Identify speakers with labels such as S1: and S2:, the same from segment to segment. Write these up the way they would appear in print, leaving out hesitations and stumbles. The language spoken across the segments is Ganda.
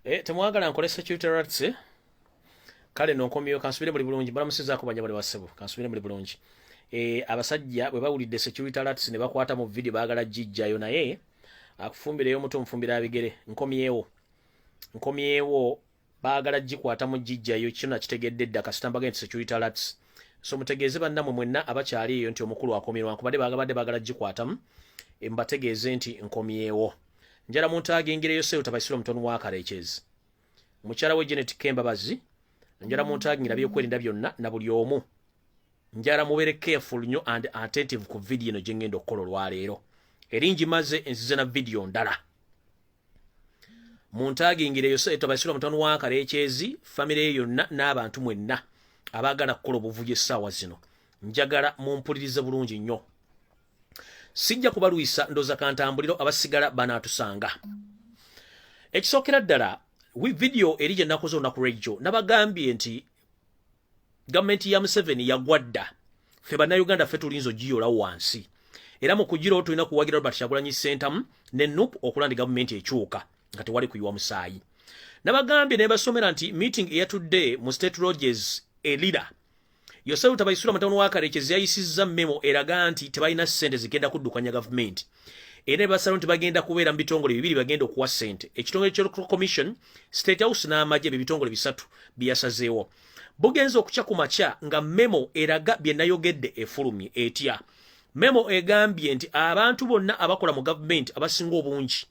S1: Temwagala nkole security rats kale nonkomyeyo kansubire buli bulungi balamusizaako banya bali basebo kansubire buli bulungi abasajja bwe bawulidde security rats ne bakwata mu video baagala jijjayo naye akufumbireyo muto mfumbira abigere nkomyewo baagala jikwata mu jijjayo kino kitegedde dda kasitamba genti security rats so mutegeeze bannamwe mwenna abakyaliyo nti omukulu akomerwa nkubadde baagala jikwatamu mbategeeze nti nkomyewo njala muntu agengereyo seyo tabaisiro mutonu wa Karekyezi mukyala we Janet Kembabazi njala muntu agingira byokwerinda byonna na buli omu njala mubere careful nnyo and attentive ku video eno gyengenda okukola olwaleero eringi maze enzize na video ndala muntu agengereyo seyo tabaisiro mutonu wa Karekyezi famire yonna n'abantu mwenna abaagala kukola obuvuyo essaawa zino njagala mumpulirize bulungi nnyo sijja kubalwisa ndoza kantambuliro abasigala banaatusanga ekisookera ddala video eri gye nakoze olunaku lw'ejjo nabagambye nti gavumenti ya Museveni yagwadda ffe bannayuganda ffe tulinza ogiyolawo wansi era mu kugirawo tulina kuwagira Robert Kyagulanyi Ssentamu ne NUP okulanda gavumenti ekyuka nga tewali kuyiwa musaayi nabagambye ne basomera nti meeting eyatudde mu State Lodges elira Yosefu tabaisula matono wa Karekyezi yayisizza memo eraga nti tebalina ssente zigenda kuddukanya gavumenti era basalo nti bagenda kubeera mu bitongole bibiri bagenda okuwa ssente ekitongole ky'Electoral Commission State House n'amagye bitongole bisatu byasazeewo bugenza okukya ku makya nga memo eraga bye nayogedde efulumye etya memo egambye nti abantu bonna abakola mu gavumenti abasinga obungi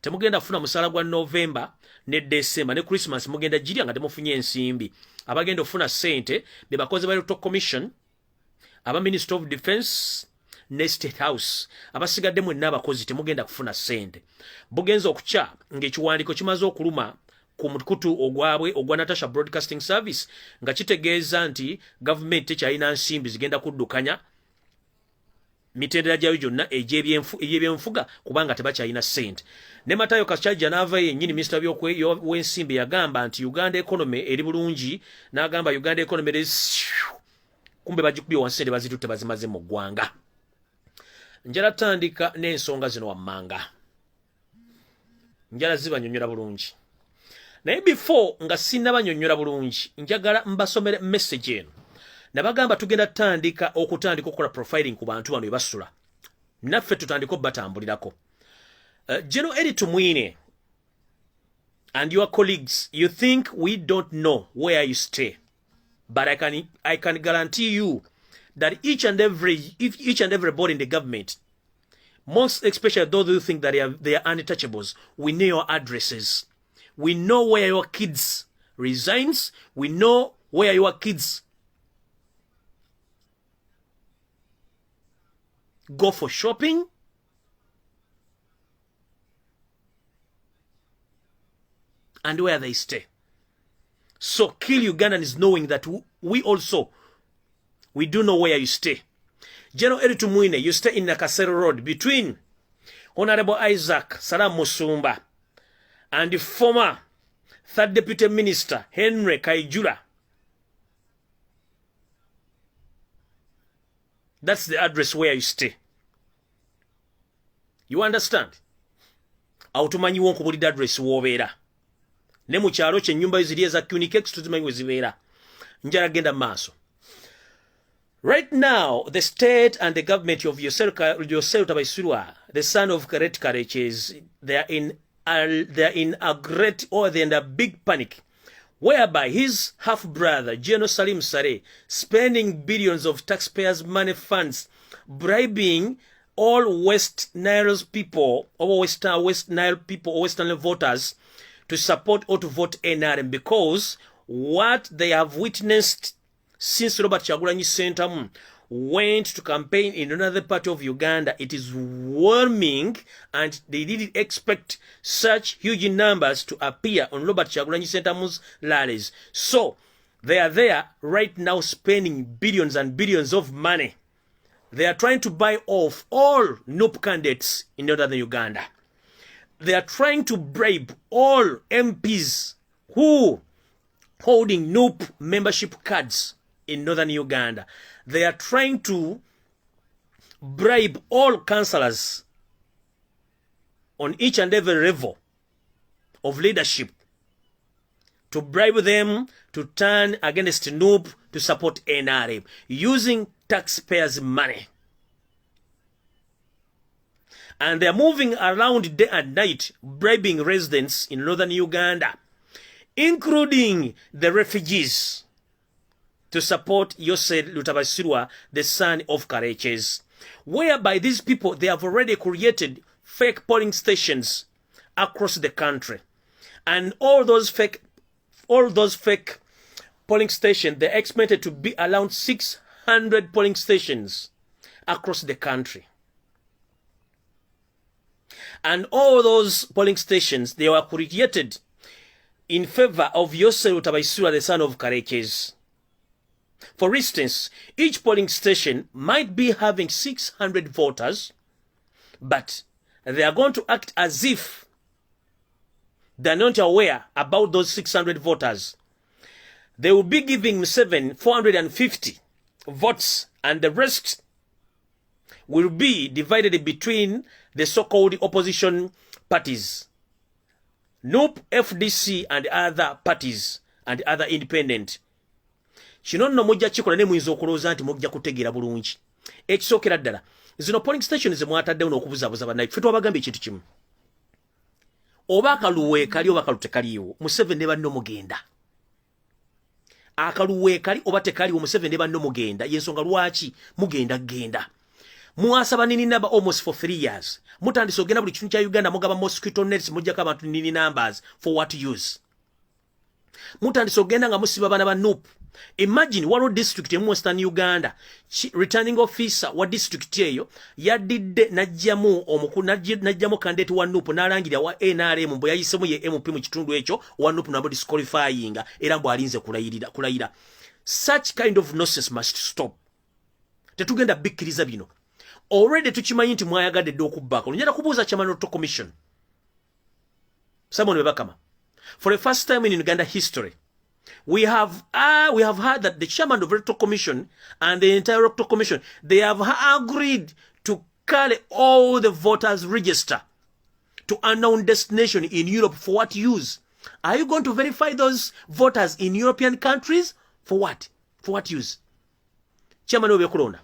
S1: temugenda kufuna musaala gwa November ne December ne Christmas mugenda jirya nga temufunye ensimbi abagenda ofuna ssente be bakozi ba Electoral Commission aba Minister of Defence ne State House abasigadde mwenna abakozi temugenda kufuna ssente bugenza okukya ng'ekiwandiiko kimaze okuluma ku mukutu ogwabwe ogwa Natasha Broadcasting Service nga kitegeeza nti gavumenti tekyalina nsimbi zigenda kuddukanya mitendera gyayo gyonna egy'ebyenfuga kubanga tebakyalina ssente ne Matayo Kasajja n'avayo yennyini minisita w'ensimbi yagamba nti Uganda economy eri bulungi n'agamba Uganda economy kumbe bagikubye wansi ssente bazitutte bazimaze mu ggwanga njala tandika n'ensonga zino wammanga njala zibanyonyola bulungi naye before nga sinnabanyonyola bulungi njagala mbasomere message eno nabagamba tugenda tandika okukola profiling ku bantu bano ebasula naffe tutandika batambulirako General Editu Mwine and your colleagues, you think we don't know where you stay, but I can guarantee you that each and every body in the government, most especially those who think that they are untouchables, we know your addresses, we know where your kids resides, we know where your kids go for shopping, and where they stay. So kill Ugandans knowing that we do know where you stay. General Editu Mwine, you stay in Nakasero Road between Honorable Isaac Salam Musumba and the former 3rd Deputy Minister Henry Kajjubi. That's the address where you stay. You understand? Autumanyi wonkubulidde address wobeera. Ne mu kyalo kye ennyumba ziri eza Cunikex tuzimanyi we zibeera. Njala genda maaso. Right now, the state and the government of Yosefu Tabaisirwa, the son of Karekyezi, they're in a big panic, whereby his half-brother, General Salim Sare, spending billions of taxpayers' money funds, bribing all West Nile people, or West Nile people, or Western voters, to support or to vote NRM, because what they have witnessed since Robert Kyagulanyi Ssentamu went to campaign in another part of Uganda, it is warming, and they didn't expect such huge numbers to appear on Robert Kyagulanyi Ssentamu's rallies. So they are there right now spending billions and billions of money. They are trying to buy off all NUP candidates in northern Uganda. They are trying to bribe all MPs who holding NUP membership cards in northern Uganda. They are trying to bribe all councillors on each and every level of leadership to bribe them to turn against NUP to support NRM using taxpayers' money. And they're moving around day and night, bribing residents in northern Uganda, including the refugees, to support Yose Lutabasirwa, the son of Kareches, whereby these people, they have already created fake polling stations across the country. And all those fake polling stations, they're expected to be around 600 polling stations across the country. And all those polling stations, they were created in favor of Yose Lutabasirwa, the son of Kareches. For instance, each polling station might be having 600 voters, but they are going to act as if they're not aware about those 600 voters. They will be giving 450 votes, and the rest will be divided between the so-called opposition parties, NUP, FDC, and other parties, and other independent. Kino nno mujja kikola ne muyinza okulowooza nti mujja kutegeera bulungi. Ekisookera ddala, zino polling stations ze mwataddewo n'okubuzaabuza bannayfe, ffe twabagamba ekintu kimu. Oba akaluwe kali oba akalu tekaliiwo, Museveni ne banno mugenda. Akaluwe kali oba tekaliiwo, Museveni ne banno mugenda. Y'ensonga lwaki mugenda. Mwasaba nini namba almost for 3 years. Mutandise ogenda buli kitundu kya Uganda mugaba mosquito nets mujjako abantu nini numbers for what use. Mutandise ogenda nga musiba bana ba NUP. Imagine waliwo district in Western Uganda, returning officer wa district eyo yadidde najjamu candidate wa NUP n'alangira wa NRM mbu yayisemu ye MP mu kitundu ekyo wa NUP nabo disqualifying era mbu alinze kulayira. Such kind of nonsense must stop. Tetugenda bikkiriza bino. Already tukimanyi nti mwayagadde dde okubbako. Njagala kubuuza Chairman Electoral Commission. Someone webakama. For the first time in Uganda history, we have heard that the chairman of the Electoral Commission and the entire Electoral Commission, they have agreed to carry all the voters register to unknown destination in Europe. For what use? Are you going to verify those voters in European countries? For what? For what use? Chairman of Corona.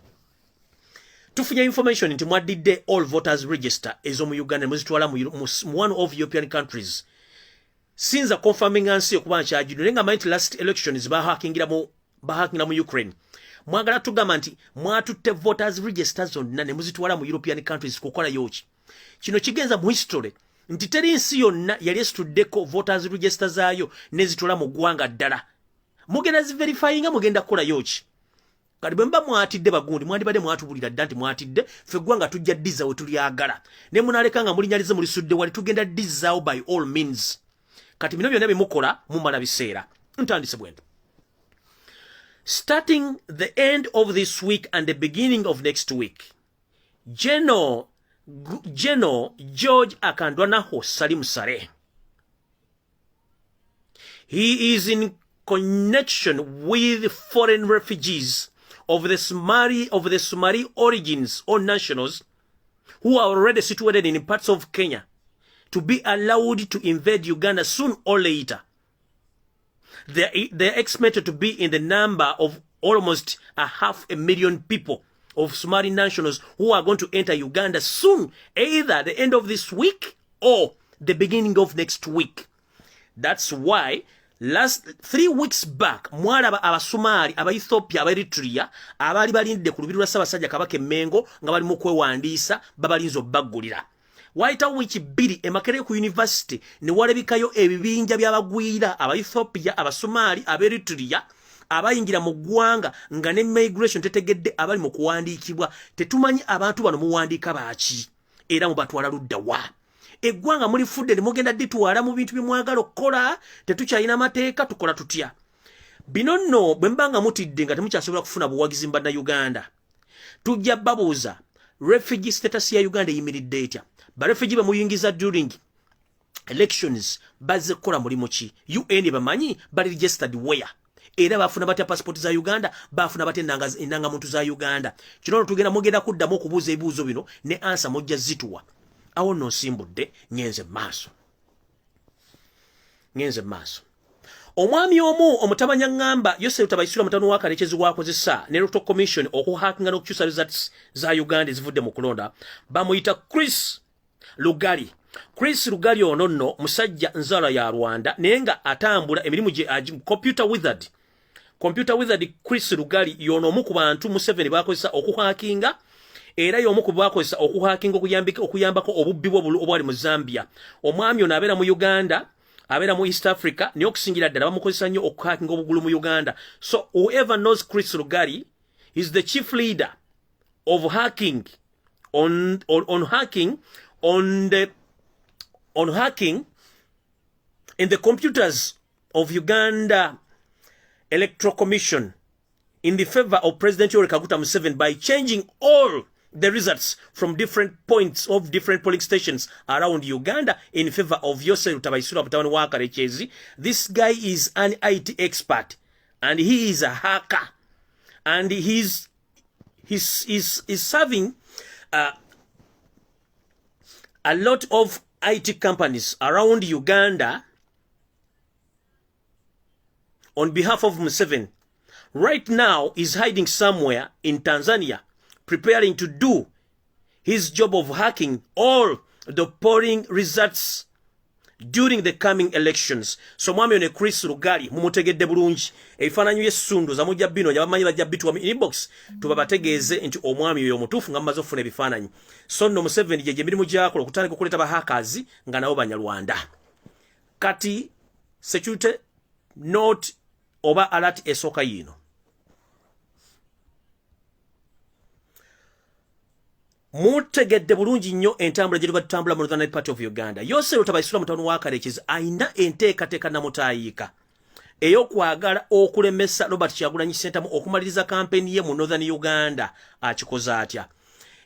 S1: Tufunya information nti mwadidde all voters register ezo mu Uganda muzitwala mu one of European countries. Since a confirming answer kuba nkyajidde nenga mind last elections bahakingira mu Ukraine. Mwagala tugamba nti mwatutte voters registers zonna ne muzitwala mu European countries kukola yoki. Kino kigenza mu history nti teri nsi yonna yali estuddeko voters registers zaayo ne zitwala mu ggwanga ddala. Mugenda ziverifyinga mugenda kukola yoki. Kati bwe mba mwatidde bagundi mwandibadde mwatubulira dda nti mwatidde ffe ggwanga tujja ddiza we tulyagala ne munaaleka nga mulinyalize mulisudde wali tugenda ddizaawo by all means. Kati bino byonna bimukola mumala biseera. Ntandise bwendo. Starting the end of this week and the beginning of next week, General George Akandwanaho Salim Sare, he is in connection with foreign refugees of the Somali origins or nationals who are already situated in parts of Kenya to be allowed to invade Uganda soon or later. They're expected to be in the number of almost 500,000 people of Somali nationals who are going to enter Uganda soon, either the end of this week or the beginning of next week. That's why last 3 weeks back, mwalaba abasumali, Ethiopia, Eritrea, abali balinde ku lubiri lwa Ssaabasajja Kabaka Mengo nga bali mu kwewandiisa babalinzo baggulira. Waita wiki bbiri Makerere ku university ne walabikayo ebibinja by'abagwira Ethiopia, abasumali, Eritrea abayingira mu ggwanga nga ne migration tetegedde abali mu kuwandiikibwa. Tetumanyi abantu bano muwandiika baaki era mubatwala ludda wa. Eggwanga mulifudde ne mugenda ditwala mu bintu bimwagala okukola, tetukyalina mateeka, tukola tutya? Bino nno bwe mbanga mutidde nga temukyasobola kufuna buwagizi mbanna Uganda, tujja babuuza refugee status ya Uganda eyimiridde etya? Ba refugee bamuyingiza during elections bazze kukola mulimu ki? UN bamanyi bali registered where? Era bafuna batya passport za Uganda, bafuna batya ennanga muntu za Uganda. Kino tugenda mugenda kuddamu okubuuza ebibuuzo bino ne answer mujja zituwa. Awo nno nsimbudde ngenze maaso. omwami omu omutabanya ngamba Yose Tabaisula mutano wa Kalekezi wakozesa ne Electoral Commission okuhackinga n'okukyusa results za Uganda ezivudde mu kulonda bamuyita Chris Lugali. Chris Lugali ono nno musajja nzala ya Rwanda naye nga atambula emirimu gye computer wizard Chris Lugali yono omu ku bantu Museveni bakozesa okuhackinga era y'omu ku bakozesa okuhackinga okuyambako obubbi obwali mu Zambia. Omwami ono abeera mu Uganda, abeera mu East Africa, niyo okusingira ddala bamukozesa nnyo okuhackinga obugulu mu Uganda. So whoever knows Chris Lugali is the chief leader of hacking on hacking in the computers of Uganda Electoral Commission in the favor of President Yoweri Kaguta Museveni by changing all the results from different points of different polling stations around Uganda in favor of Yose Tabaisula Mutawani wa Kalekezi. This guy is an IT expert and he is a hacker and he's serving a lot of IT companies around Uganda on behalf of Museveni. Right now, he's hiding somewhere in Tanzania, preparing to do his job of hacking all the polling results during the coming elections. So mwami one Chris Lugali mumutegedde bulungi ebifaananyi by'essundu za mujja bino yabamanyi bajja bitu wa inbox tubabategeeze nti omwami oyo mutuufu nga mumaze okufuna ebifaananyi. So nno Museveni gye emirimu gy'akola okutandika okuleeta bahackers nga nabo Banyarwanda. Kati security note oba alert esooka yino. Mutegedde bulungi nnyo entambula gye tutambula mu Northern Party of Uganda. Yose Tabaisula mutano wa Kalekezi ayina enteekateeka namutaayiika ey'okwagala okulemesa Robert Kyagulanyi Ssentamu okumaliriza kampeni ye mu Northern Uganda. Akikoza atya?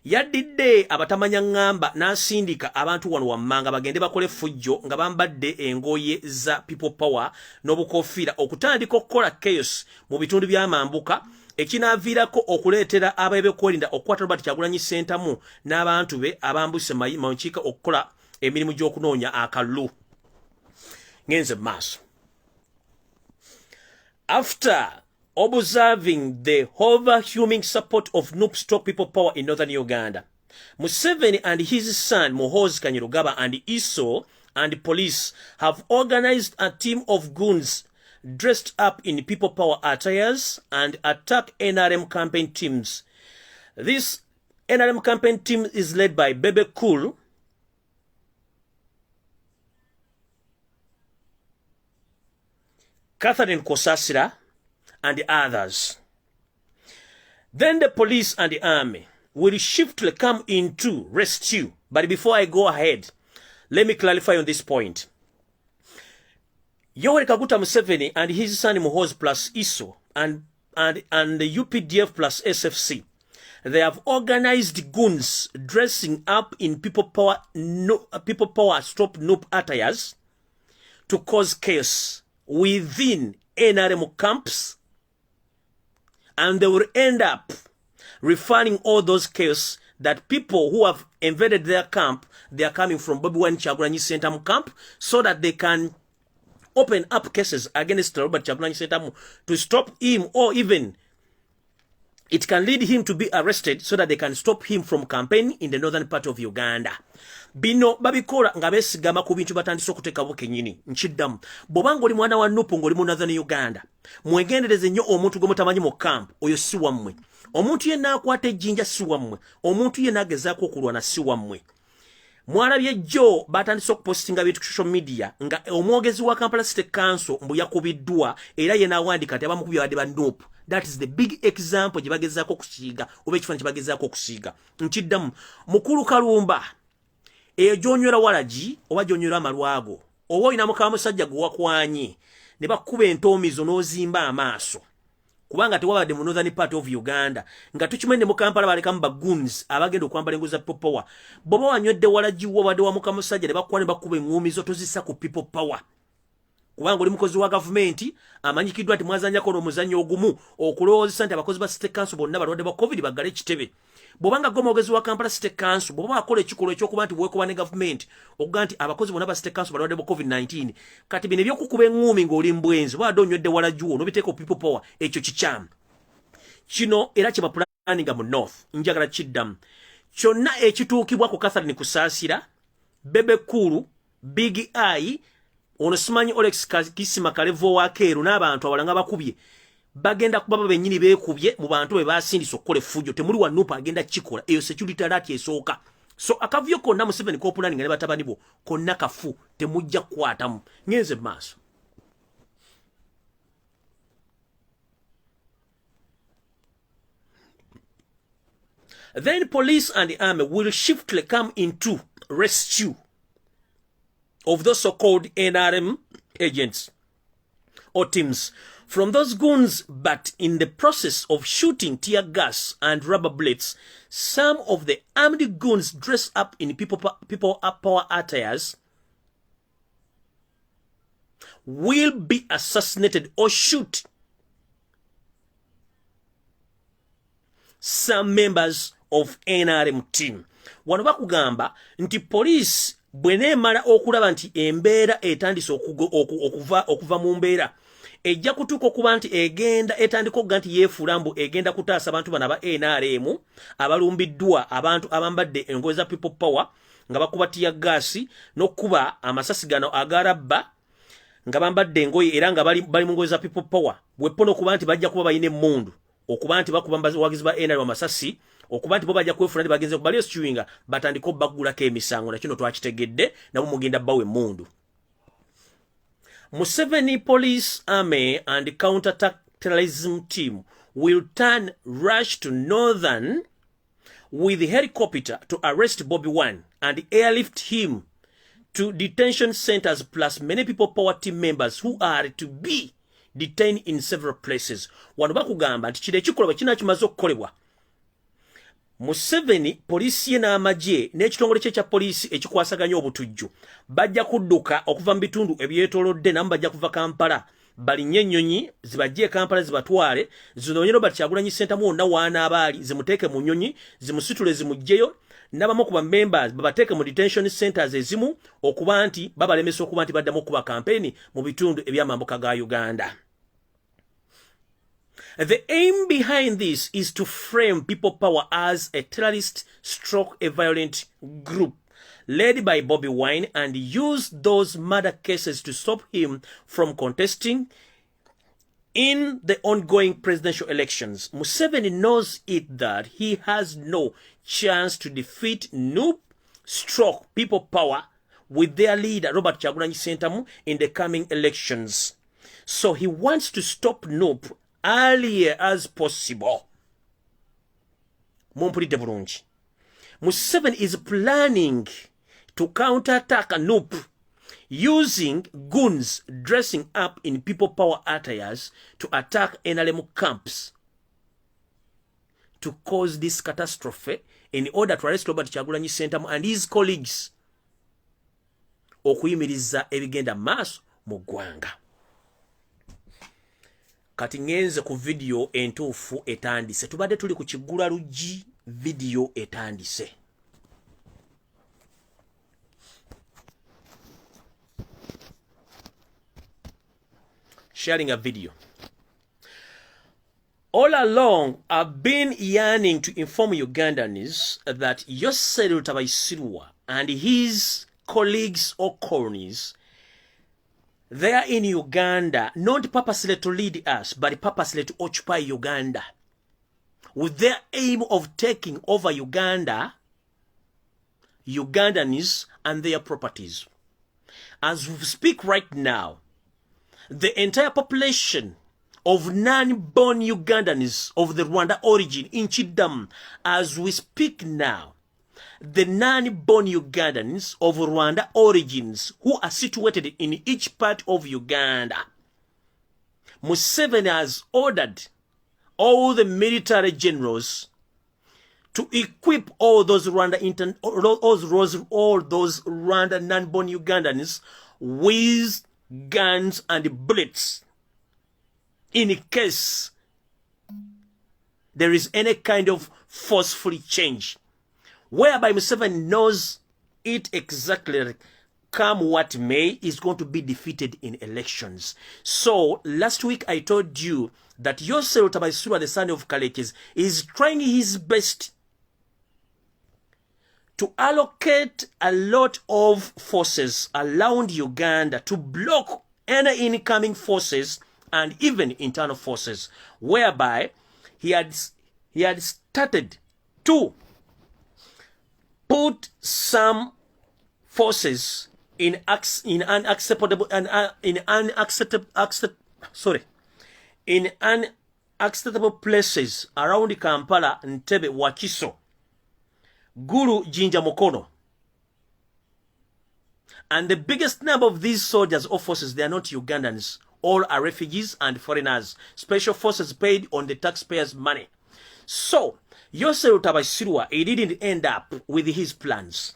S1: Yaddidde abatamanya ngamba n'asindika abantu wano wammanga bagende bakole fujjo nga bambadde engoye za people power n'obukofiira okutandika okukola chaos mu bitundu by'amambuka ekinavirako okuleetera abeebyokwerinda okukwata Robert Kyagulanyi Ssentamu n'abantu be abambuse mankiika okukola emirimu gy'okunoonya akalulu. Ngenze maaso. After observing the overwhelming support of Nup Stock People Power in Northern Uganda, Museveni and his son Muhoozi Kainerugaba and ISO and police have organized a team of goons dressed up in People Power attires and attack NRM campaign teams. This NRM campaign team is led by Bebe Cool, Catherine Kosasira, and others. Then the police and the army will shiftly come in to rescue. But before I go ahead, let me clarify on this point. Yoweri Kaguta Museveni and his son Muhoozi plus ISO and the UPDF plus SFC, they have organized goons dressing up in People Power Stop Nup attires to cause chaos within NRM camps, and they will end up referring all those chaos that people who have invaded their camp, they are coming from Bobi Wine Kyagulanyi Ssentamu camp, so that they can open up cases against Robert Kyagulanyi Ssentamu to stop him, or even it can lead him to be arrested so that they can stop him from campaigning in the northern part of Uganda. Bino babikola nga besigama ku bintu batandise okuteekako kennyini. Nkiddamu bw'obanga oli mwana wa Nupu ng'oli mu Northern Uganda, mwegendereze nnyo omuntu gwe mutamanyi mu camp, oyo si wammwe. Omuntu yenna akwata ejjinja si wammwe. Omuntu yenna agezaako okulwana si wammwe. Mwalabye jjo batandise okupostinga bintu ku social media nga omwogezi wa Kampala City Council mbu yakubiddwa era yenna awandika ati abamukubye badde ba Nupu. That is the big example gye bagezaako okusiiga oba ekifaananyi kye bagezaako okusiiga. Nkiddamu Mukulu Kalumba eyo gy'onywera walagi oba gy'onywera amalwago oba olina muka musajja gwe wakwanye ne bakuba entoomizo n'ozimba amaaso kubanga tewabadde mu Northern Part of Uganda nga tukimanye mu Kampala balekamu bagoons abagenda okwambala engozi za People Power. Bw'oba wanywedde walagi wabadde wa muka musajja ne bakwana ne bakuba eŋŋuumizo tozissa ku People Power kubanga oli mukozi wa gavumenti amanyikiddwa nti mwazannyako n'omuzannyo ogumu okulowoozesa nti abakozi ba City Council bonna balwadde ba COVID baggale ekitebe. bobanga gomogezi wa Kampala City Council boba akola ekikolo ekyokuba nti bwekuba ne government okuga nti abakozi bonna ba City Council balwadde bu COVID-19 kati bino ebyokukuba eŋŋumi ng'oli mbwenzi bwade onywedde wala juwo nobiteeka people power ekyo kikyamu kino era kye bapulaninga mu North njagala kiddamu kyonna ekituukibwa ku Catherine Kusaasira Bebe Kulu Big Eye ono simanyi Olex Kisima Kalevo wa Keru n'abantu abalanga bakubye bagenda kuba bennyini beekubye mu bantu be basindisa okukola effujjo temuli wa Nuupu agenda kikola eyo security alert esooka so akavuyo konna mu 7 kopulaninga ne batabani bo konna kafu temujja kukwatamu ngenze maaso. Then police and the army will shiftly come into rescue of those so-called NRM agents or teams from those goons, but in the process of shooting tear gas and rubber bullets, some of the armed goons dressed up in people power attires will be assassinated or shoot some members of NRM team. Wano bakugamba nti police bweneemala okulaba nti embeera etandise okuva mu mbeera ejja kutuuka okuba nti egenda etandika okuga nti yeefuula mbu egenda kutaasa abantu bano aba NRM abalumbiddwa abantu abambadde engoye za people power nga bakuba tiya gaasi n'okkuba amasasi gano agarabba nga bambadde engoye era nga bali mu ngoye za people power bweppono okuba nti bajja kuba bayina emmundu okuba nti bakuba abawagizi ba NRM amasasi okuba nti bo bajja kwefuna nti bagenze ku bali stewinga batandika obbagulako emisango nakino twakitegedde nabo mugenda bbawe emmundu. Museveni Police Army and Counter-Terrorism Team will rush to Northern with helicopter to arrest Bobby Wine and airlift him to detention centers plus many people power team members who are to be detained in several places. Wano bakugamba nti kino ekikolwa kina kimaze okukolebwa. Museveni polisi ye n'amagye n'ekitongole kye kya polisi ekikwasaganya obutujju bajja kudduka okuva mu bitundu ebyetoolodde namu bajja kuva Kampala balinnye ennyonyi zibajje Kampala zibatwale zinoonye Robert Kyagulanyi Ssentamu wonna w'anaabaali zimuteeke mu nnyonyi zimusitule zimuggyeyo n'abamu ku members babateeke mu detention centers ezimu okuba nti babalemesa okuba nti baddamu okuba campaign mu bitundu eby'amambuka ga Uganda. The aim behind this is to frame people power as a terrorist stroke a violent group led by Bobby Wine and use those murder cases to stop him from contesting in the ongoing presidential elections. Museveni knows it that he has no chance to defeat Nuupu stroke people power with their leader Robert Kyagulanyi Ssentamu in the coming elections. So he wants to stop Nuupu earlier as possible. Mumpulidde bulungi. Museveni is planning to counterattack Nuupu using goons dressing up in people power attires to attack NRM camps to cause this catastrophe in order to arrest Robert Kyagulanyi Ssentamu and his colleagues okuyimiriza ebigenda maaso mu ggwanga. Kati ngenze ku video entuufu etandise tubadde tuli ku Kiggula Luggi video etandise. Sharing a video. All along, I've been yearning to inform Ugandans that Yoseri Lutabaisirwa and his colleagues or cronies, they are in Uganda, not purposely to lead us, but purposely to occupy Uganda, with their aim of taking over Uganda, Ugandans, and their properties. As we speak right now, the entire population of non-born Ugandans of the Rwanda origin in Chidam, as we speak now, the non-born Ugandans of Rwanda origins who are situated in each part of Uganda, Museveni has ordered all the military generals to equip all those Rwanda non-born Ugandans with guns and bullets in case there is any kind of forcefully change, whereby Museveni knows it exactly, like, come what may, is going to be defeated in elections. So last week I told you that Yosel Tabaisura, the son of Kalekes, is trying his best to allocate a lot of forces around Uganda to block any incoming forces and even internal forces, whereby he had started to put some forces in unacceptable places around Kampala, Ntebe, Wakiso, Gulu, Jinja, Mukono. And the biggest number of these soldiers or forces, they are not Ugandans. All are refugees and foreigners. Special forces paid on the taxpayers' money. So, Yosel Tabaisirwa, he didn't end up with his plans.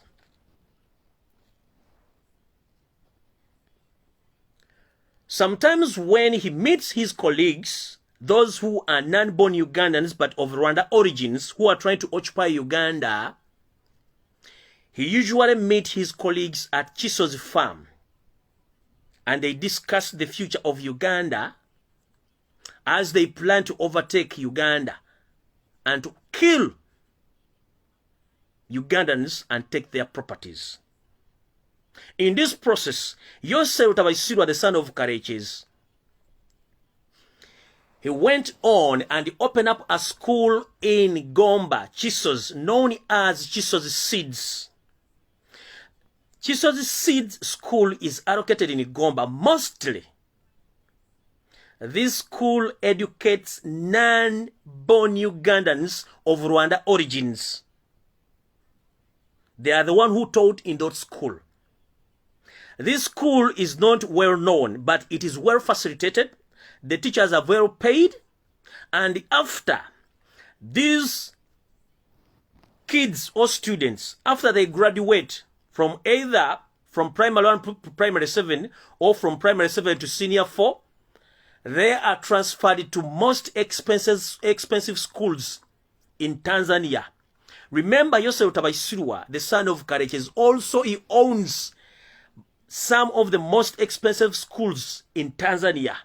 S1: Sometimes when he meets his colleagues, those who are non-born Ugandans but of Rwanda origins, who are trying to occupy Uganda, he usually meets his colleagues at Chiso's farm, and they discuss the future of Uganda as they plan to overtake Uganda and to kill Ugandans and take their properties. In this process, Yosel Tabaisirwa, the son of Kalekes, he went on and opened up a school in Gomba, Chiso's, known as Chiso's Seeds. Chiso's Seeds School is allocated in Gomba. Mostly, this school educates non-born Ugandans of Rwanda origins. They are the one who taught in that school. This school is not well known, but it is well facilitated. The teachers are well paid. And after these kids or students, after they graduate from either from primary 1 to primary 7 or from primary 7 to senior 4, they are transferred to most expensive schools in Tanzania. Remember, Yosel Tabaisirwa, the son of Kalekes, also he owns some of the most expensive schools in Tanzania.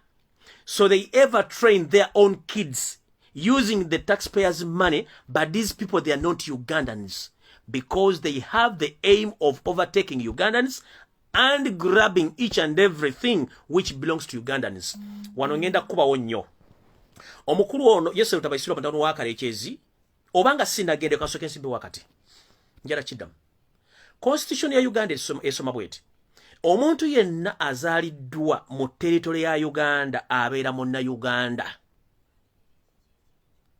S1: So they ever train their own kids using the taxpayers' money, but these people, they are not Ugandans, because they have the aim of overtaking Ugandans and grabbing each and everything which belongs to Ugandans. Wano ngenda kubawo nnyo. Omukulu ono Yosel Tabaisirwa mutano wa Kalekes, obanga sinagende kasoke nsimbi wakati. Njala kiddamu. Constitution ya Uganda esoma bweti. Omuntu yenna azaliddwa mu territory ya Uganda abeera munna-Uganda.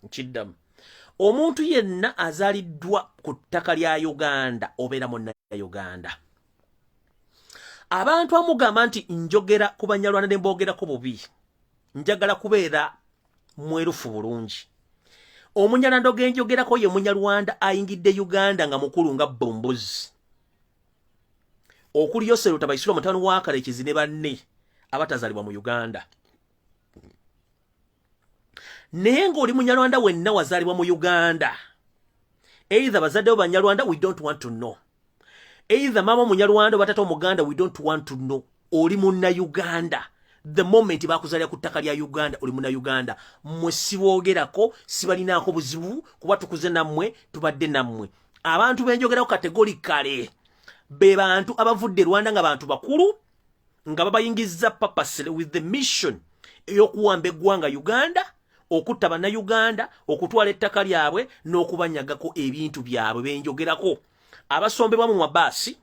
S1: Nkiddamu. Omuntu yenna azaliddwa ku ttaka lya Uganda obeera munna-Uganda. Abantu amugamba nti njogera ku Banyarwanda ne mbogerako bubi. Njagala kubeera mwerufu bulungi. Omunyarwanda ogenjogerako ye Munyarwanda ayingidde Uganda nga mukulu nga Bombozi. Okuli Yosel Tabaisirwa mutano wa Kalekes ne banne abatazalibwa mu Uganda. Naye ng'oli Munyarwanda wenna wazalibwa mu Uganda, either bazaddewo Banyarwanda, we don't want to know. Either mama Munyarwanda oba tata Omuganda, we don't want to know. Oli munna-Uganda. The moment bakuzalira ku ttaka lya Uganda, oli munna-Uganda. Mmwe siboogerako, sibalinaako buzibu, kuba tukuze nammwe, tubadde nammwe. Abantu benjogerako categorically be bantu abavudde Rwanda nga bantu bakulu, nga babayingizza purposely with the mission ey'okuwamba eggwanga Uganda, okutta banna-Uganda, okutwala ettaka lyabwe, n'okubanyagako ebintu byabwe benjogerako. Abasombebwa mu mabaasi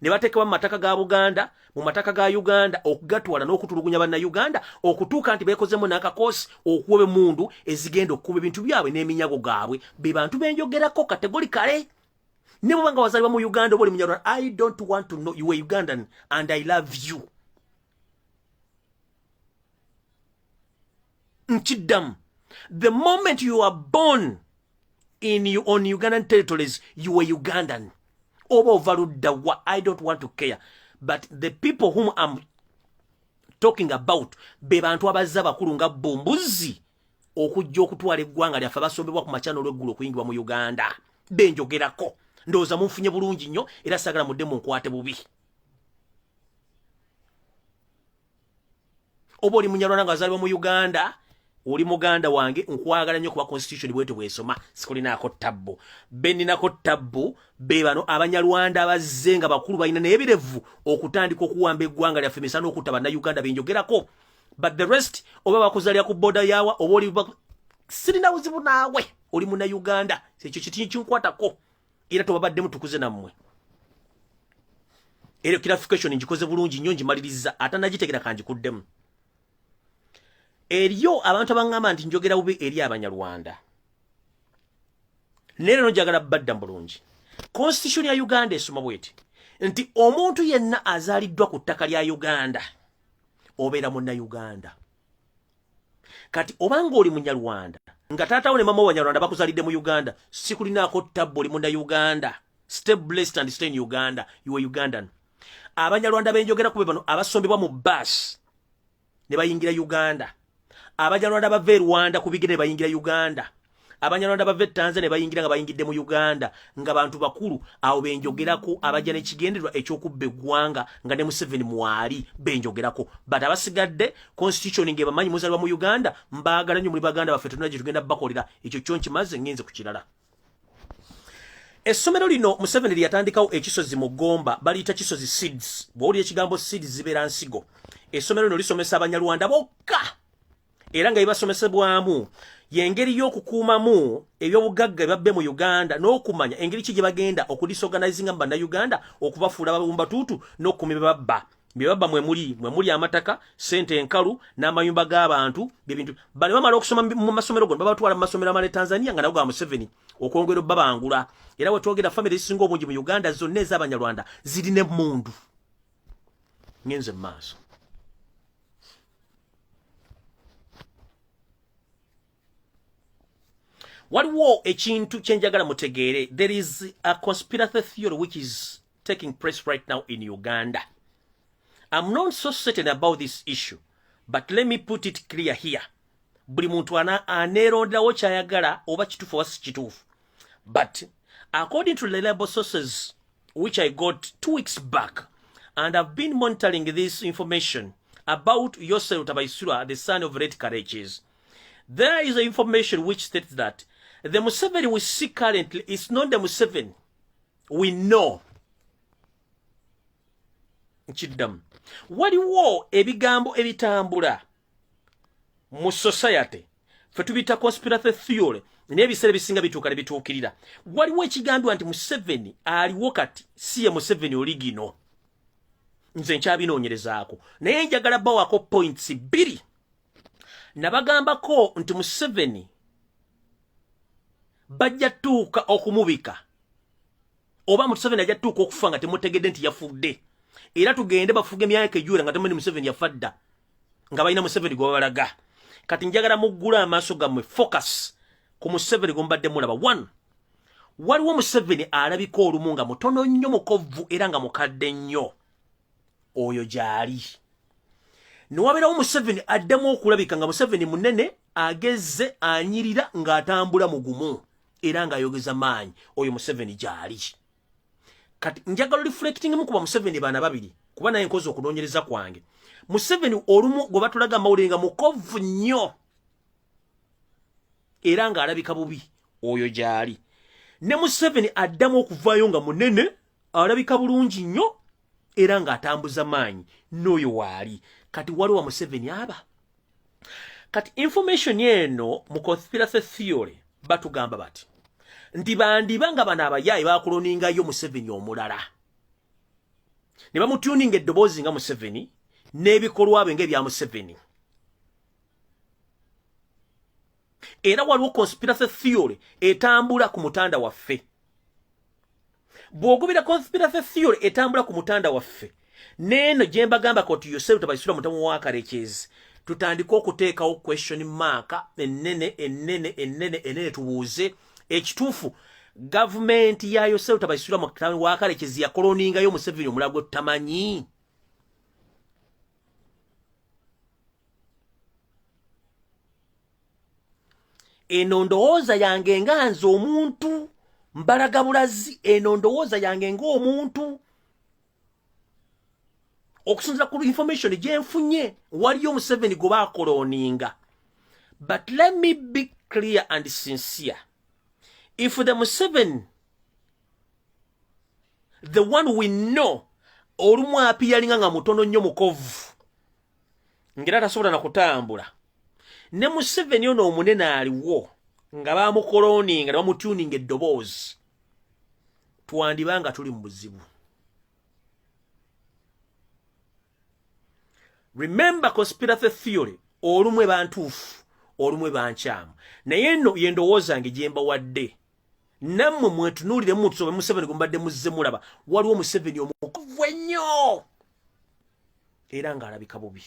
S1: ne bateekebwa mu mataka ga Buganda, mu mataka ga Uganda, okugatwala n'okutulugunya banna-Uganda, okutuuka nti beekozemu n'akakoosi okuwa emmundu ezigenda okukuba ebintu byabwe n'eminyago gaabwe. Be bantu benjogerako categorically. Ne bw'obanga wazalibwa mu Uganda oba oli Munyarwanda, I don't want to know. You are Ugandan and I love you. Nkiddamu. The moment you are born on Ugandan territories, you are Ugandan. Oba ovaludda wa, I don't want to care. But the people whom I'm talking about, be bantu abazza bakulu nga Bombozi, okujja okutwala eggwanga lyaffe abasombebwa ku machano olw'eggulu okuyingibwa mu Uganda benjogerako ndowooza munfunye bulungi nnyo era sagala mudde munkwate bubi. Oba oli munyarwanda ng'azaalibwa mu Uganda oli muganda wange nkwagala nnyo kuba constitution bwete bwesoma sikulinaako tabbu beninako tabbu be bano abanyarwanda abazze nga bakulu balina n'ebirevu okutandika okuwamba eggwanga lyaffe misana okutta bannayuganda benjogerako but the rest oba bakuzalira ku boda yawa oba oli sirina buzibu naawe oli munnayuganda ekyo kiti kinkwatako era tobabaddemu tukuze nammwe era clarification ngikoze bulungi nnyo ngimaliriza ate nagitegera kangikuddemu. Eriyo abantu abangamba nti njogera bubi eri abanyarwanda. Nero njagala badda bulungi. Constitution ya Uganda esoma bweti nti omuntu yenna azaliddwa ku ttaka lya Uganda obeera munna Uganda. Kati obanga oli munyarwanda nga taatawo ne mama wanyarwanda bakuzalidde mu Uganda sikulinaako tabbo oli munna Uganda. Stay blessed and stay in Uganda. You are Ugandan. Abanyarwanda benjogera kube bano abasombebwa mu bus ne bayingira Uganda. Abanyarwanda bave Rwanda kubigire bayingira Uganda. Abanyarwanda bave Tanzania bayingira nga bayingidde mu Uganda nga bantu bakulu awo benjogerako abajja n'ekigendererwa ekyokubba eggwanga nga ne Museveni mwali benjogerako but abasigadde constitution nge bamanyi muzalibwa mu Uganda mbaagala nnyo muri baganda baffe tuna gye tugenda bakolera ekyo kyo nkimaze ngenze ku kirala. Essomero lino Museveni lyatandikawo ekisozi mu Gomba baliyita kisozi seeds bw'oli ekigambo seeds zibeera nsigo. Essomero lino lisomesa abanyarwanda bokka era nga ibasomesebwamu yengeri y'okukuumamu ebyobugagga babbe mu Uganda n'okumanya engeri ki gye bagenda okudisorganizinga mu Bannayuganda okubafuula babumbatuutu n'okukuma bye babba mwe muli amataka sente enkalu n'amayumba g'abantu byebintu bali bamala okusoma mu masomero gono babatwala mu masomero amale Tanzania nga nago ga Museveni okwongera babangula era we twogera family ezisinga obungi mu Uganda zonna ez'abanyarwanda zirina emmundu ngenze mu maaso. Waliwo ekintu kyenjagala mutegeere. There is a conspiracy theory which is taking place right now in Uganda. I'm not so certain about this issue, but let me put it clear here. Buli muntu aneeronderawo kyayagala oba kituufu oba si kituufu. But according to reliable sources which I got 2 weeks back, and I've been monitoring this information about Yosef Tabaisura, the son of Red Kareches, there is information which states that the Museveni we see currently is not the Museveni we know. Nchiddam. Waliwo ebigambo ebitambula mu society fe tubita conspiracy theory n'ebiseera bisinga bituuka ne bituukirira. Waliwo ekigambibwa nti Museveni aliwo kati si ye Museveni oligino. Nze nkyabinoonyerezaako naye njagala bawako points 2 nabagambako nti Museveni bajja tuuka okumubika oba Museveni ajja tuuka okufa nga temutegedde nti yafudde era tugende bafuge emyaka ejjula nga temumanyi Museveni yafadda nga balina Museveni gwe babalaga. Kati njagala muggula amaaso gammwe focus ku Museveni gwe mubadde mulaba. 1 waliwo Museveni alabika olumu nga mutono nnyo mukovvu era nga mukadde nnyo oyo gyali. Niwabeerawo Museveni addemu okulabika nga Museveni munene agezze anyirira ng'atambula mugumu era ng'ayogeza maanyi oyo Museveni gyali. Kati njagala reflecting mu kuba Museveni baana babiri kuba naye nkozi okunoonyereza kwange. Museveni olumu gwe batulaga amawulire nga mukovvu nnyo era ng'alabika bubi oyo gyali. Ne Museveni addamu okuvaayo nga munene alabika bulungi nnyo era ng'atambuza maanyi n'oyo waali. Kati waliwo Museveni aba. Kati information eno mu conspiracy theory batugamba bati nti bandibanga bano abayaayi bakoloningayo Museveni omulala ne bamutuninga eddoboozi nga Museveni n'ebikolwa bye ng'ebya Museveni. Era waliwo conspiracy theory etambula ku mutanda waffe. Bw'ogubira conspiracy theory etambula ku mutanda waffe neno gye mbagamba koti Yosef Tabaisura mutamu wa Kareches tutandika okuteekawo question mark ennene tubuuze ekituufu government ya Yosef Tabaisura mutamu wa Kareches yakoloningayo Museveni omulago tamanyi. eno ndowooza yange nga nze omuntu mbalaga bulazi eno ndowooza yange ng'omuntu okusinzira ku information gye nfunye waliyo Museveni gwe baakoloninga. But let me be clear and sincere. If the Museveni, the one we know, olumu apiyalinga nga mutono nnyo mukovu ngera tasobola na kutambula, ne Museveni ono omunene aliwo nga bamukoloninga ne bamutuninga eddoboozi, twandibanga tuli mu buzibu. Remember conspiracy theory, olumwe bantuufu olumwe bankyamu, naye nno yendowooza nge gye mbawadde nammwe mwetunuulire mutusobe Museveni gwe mbadde muzze mulaba. Waliwo Museveni omukovu ennyo era ng'alabika bubi,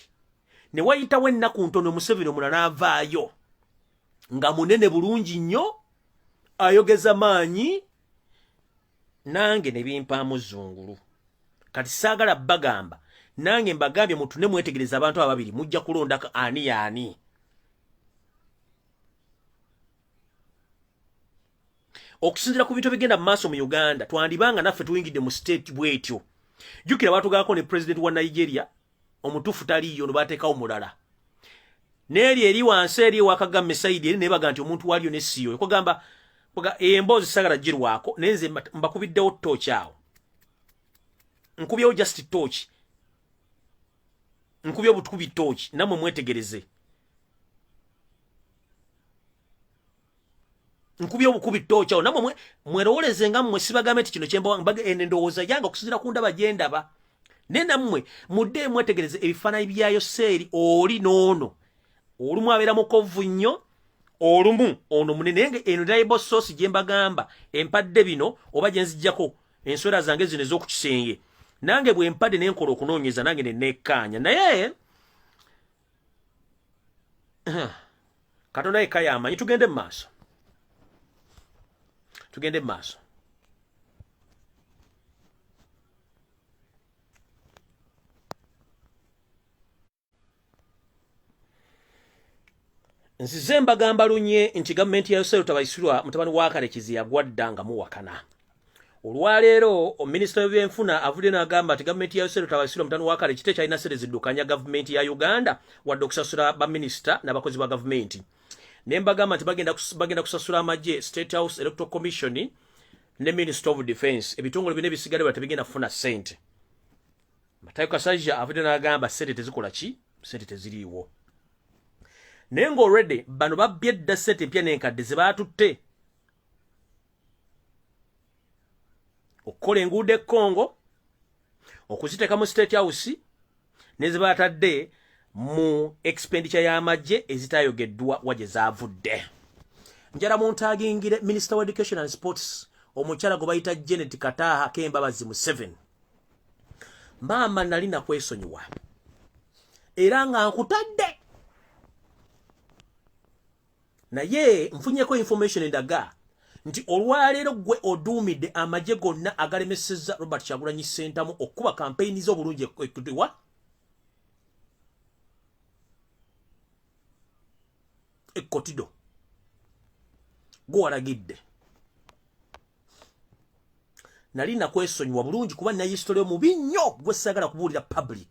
S1: ne wayitawo ennaku ntono Museveni omulala avaayo nga munene bulungi nnyo ayogeza maanyi, nange ne bimpaamu zungulu. Kati saagala bagamba, nange mbagambye mutune mwetegereza abantu ababiri mujja kulondako ani yaani. Okusinzira ku bintu bigenda mu maaso mu Uganda, twandibanga naffe tuyingidde mu state bwetyo. Jjukira baatugaako ne president wa Nigeria omutuufu taliiyo no baateekawo mulala. N'eri eri wansi eri ewa Kagame Saidi eri ne baga nti omuntu waliyo ne siyo. Okugamba emboozi sagala girwako naye nze mbakubiddewo torch awo. Nkubyewo just torch. Nkubyewo butukubi torch namwe mwetegereze. Nkubyewo bukubi torch awo namwe mwerowoleze nga mmwe sibagambe nti kino kyemba mbaga endowooza yange okusinzira ku ndaba gye ndaba. Ne nammwe mudde mwetegereze ebifaananyi byayo seeri oli n'ono. Olumu abeera mukovu nnyo, olumu ono munene. Nge eno reliable source gye mbagamba empadde bino oba gye nzijjako enswera zange zino ez'oku kisenge, nange bwe mpadde ne nkola okunoonyeza nange ne neekkaanya. Naye Katonda yekka y'amanyi. Tugende mu maaso. Tugende mu maaso. Nzize mbagamba lunye nti gavumenti ya Yosero tabayisirwa mutabani wa Kalekizi yagwadda nga muwakana. Olwaleero minisita w'ebyenfuna avudde n'agamba nti gavumenti ya Yosero tabayisirwa mutabani wa Kalekizi tekyalina ssente ziddukanya gavumenti ya Uganda wadde okusasula baminisita n'abakozi ba gavumenti. Ne mbagamba nti bagenda kusasula amagye, State House Electoral Commission ne Minister of Defence. Ebitongole bine bisigadde bwe tebigenda kufuna ssente. Matayo Kasajja avudde n'agamba ssente tezikola ki? Ssente teziriiwo. Naye ng'already bano babbye edda ssente empya n'enkadde ze baatutte okukola enguudo e Congo, okuziteeka mu State House ne ze baatadde mu expenditure y'amagye ezitayogeddwa wa gye zaavudde. Njala muntagingire Minister of Education and Sports omukyala gwe bayita Janet Kataha Kembabazi mu 7. Maama nali nakwesonyiwa era nga nkutadde, naye nfunyeko information endaga nti olwaleero gwe oduumidde amagye gonna agalemesezza Robert Kyagulanyi Ssentamu okuba kampeyini z'obulungi ekutibwa ekkotido gwewalagidde. Nali nakwesonyiwa bulungi kuba nina history omubi nnyo gwe saagala kubuulira public,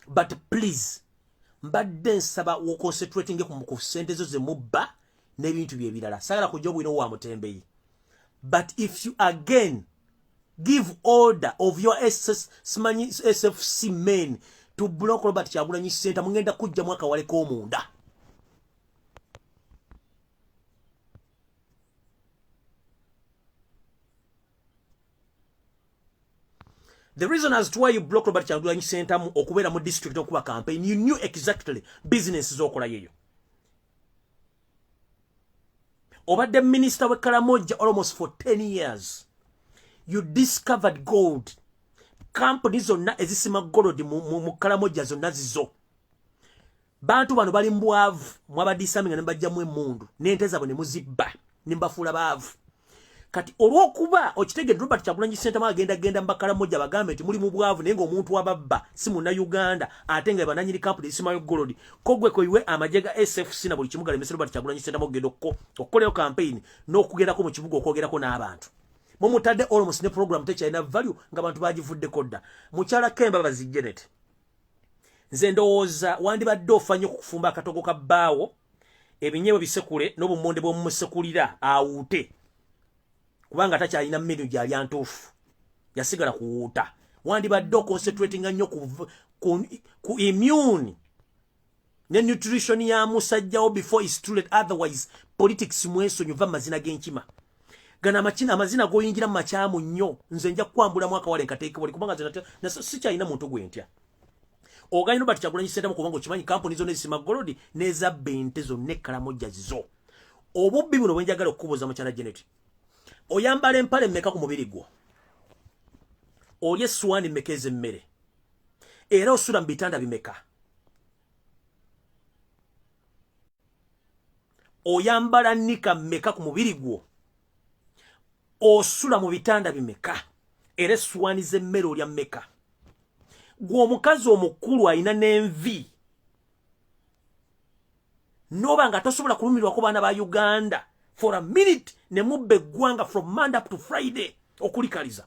S1: but please mbadde nsaba woconcentrating ku ssente zo ze mubba n'ebintu bye birala. Saagala kujja obwina wa mutembeyi, but if you again give order of your SFC men to block Robert Kyagulanyi Ssentamu mugenda kujja mwaka waleko omunda. The reason as to why you block Robert Kyagulanyi Ssentamu okubeera mu district okuba campaign, you knew exactly business z'okola yeyo. Obadde minister we Karamoja almost for 10 years. You discovered gold. Companies zonna ezisima gold mu Karamoja zonna zizo. Bantu bano bali mbwavu mwabadisaminga ne bajjamu emmundu n'ente zaabwe ne muzibba ne mbafuula baavu. kati olwokuba okitege Robert Kyagulanyi Ssentamu agenda mbakala moja bagambe nti muli mu bwavu naye ng'omuntu wababba si munna Uganda ate nga bananyiri kampu isimayo golodi kogwe koyiwe amajega SFC na buli kimuga lemese Robert Kyagulanyi Ssentamu ogenda okukoleyo campaign n'okugerako mu kibuga okwogerako n'abantu mumutadde almost ne program tekyalina value ng'abantu bagivuddeko dda mukyala Kembabazi Janet nze ndowooza wandibadde ofanye okufumba akatogo ka bbaawo ebinyeebwa bisekule n'obumonde bw'omumusekulira awuute kubanga takyalina menu gyali antuufu yasigala kuwuuta wandibadde oconcentrating nnyo ku immune ne nutrition ya musajjawo before is too late otherwise politics mwesonyiva mazina g'enkima gana amazina goyingira mu makyamu nnyo nze nja kukwambula mwaka wale nkateekebwa kubanga sikyalina muntu gwentya oganya Robert Kyagulanyi Ssentamu kubanga okimanyi kampuni zonna ezisima golodi n'ezabba ente zonna ekkalamojja zizo obubbi buno bwe njagala okukubuuza mukyala Janet oyambala empale mmeka ku mubiri gwo olya essuwaani mmeka ez'emmere era osula mu bitanda bimeka oyambala nnika mmeka ku mubiri gwo osula mu bitanda bimeka era essuwaani z'emmere olya mmeka gwe omukazi omukulu alina n'envi noba nga tosobola kulumirwako baana ba Uganda for a minute ne mubba eggwanga from Monday up to Friday okulikaliza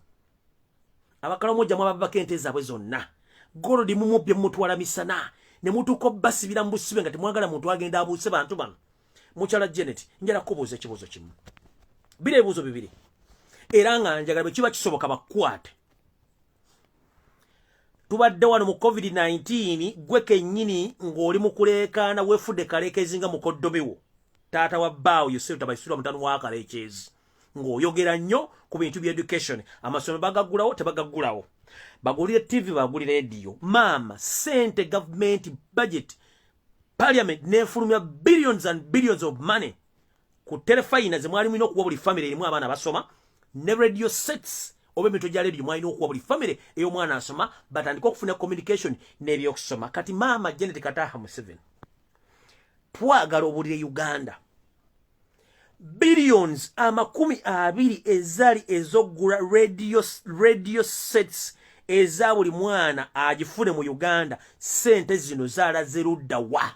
S1: abakalamoja mwababako ente zaabwe zonna golodi mumubbye mumutwala misana ne mutuuka basibira mu busibe nga temwagala muntu agenda abuuse bantu bano mukyala Janet njala kubuuza ekibuuzo kimu bira ebibuuzo bibiri era nga njagala bwe kiba kisoboka bakwate tubadde wano mu COVID-19 gwe kennyini ng'oli mu kuleekaana weefudde kaleekezi nga mukoddomewo taata wa bbaawo Yosef Tabaisirwa mutano wa kaleekezi ng'oyogera nnyo ku bintu bya education amasomero bagaggulawo tebagaggulawo bagulire TV bagulire radio maama sente government budget parliament nefulumya billions and billions of money ku telefayina ze mwali mwina okuwa buli family erimu abaana basoma ne radio sets obe mito gya radio mwalina okuwa buli family ey'omwana asoma batandika okufuna communication n'ebyokusoma kati maama Janet Kataha Museveni twagala obulire Uganda billions amakumi abiri ezali ezogula radio sets eza buli mwana agifune mu Uganda sente zino zaalaze ludda wa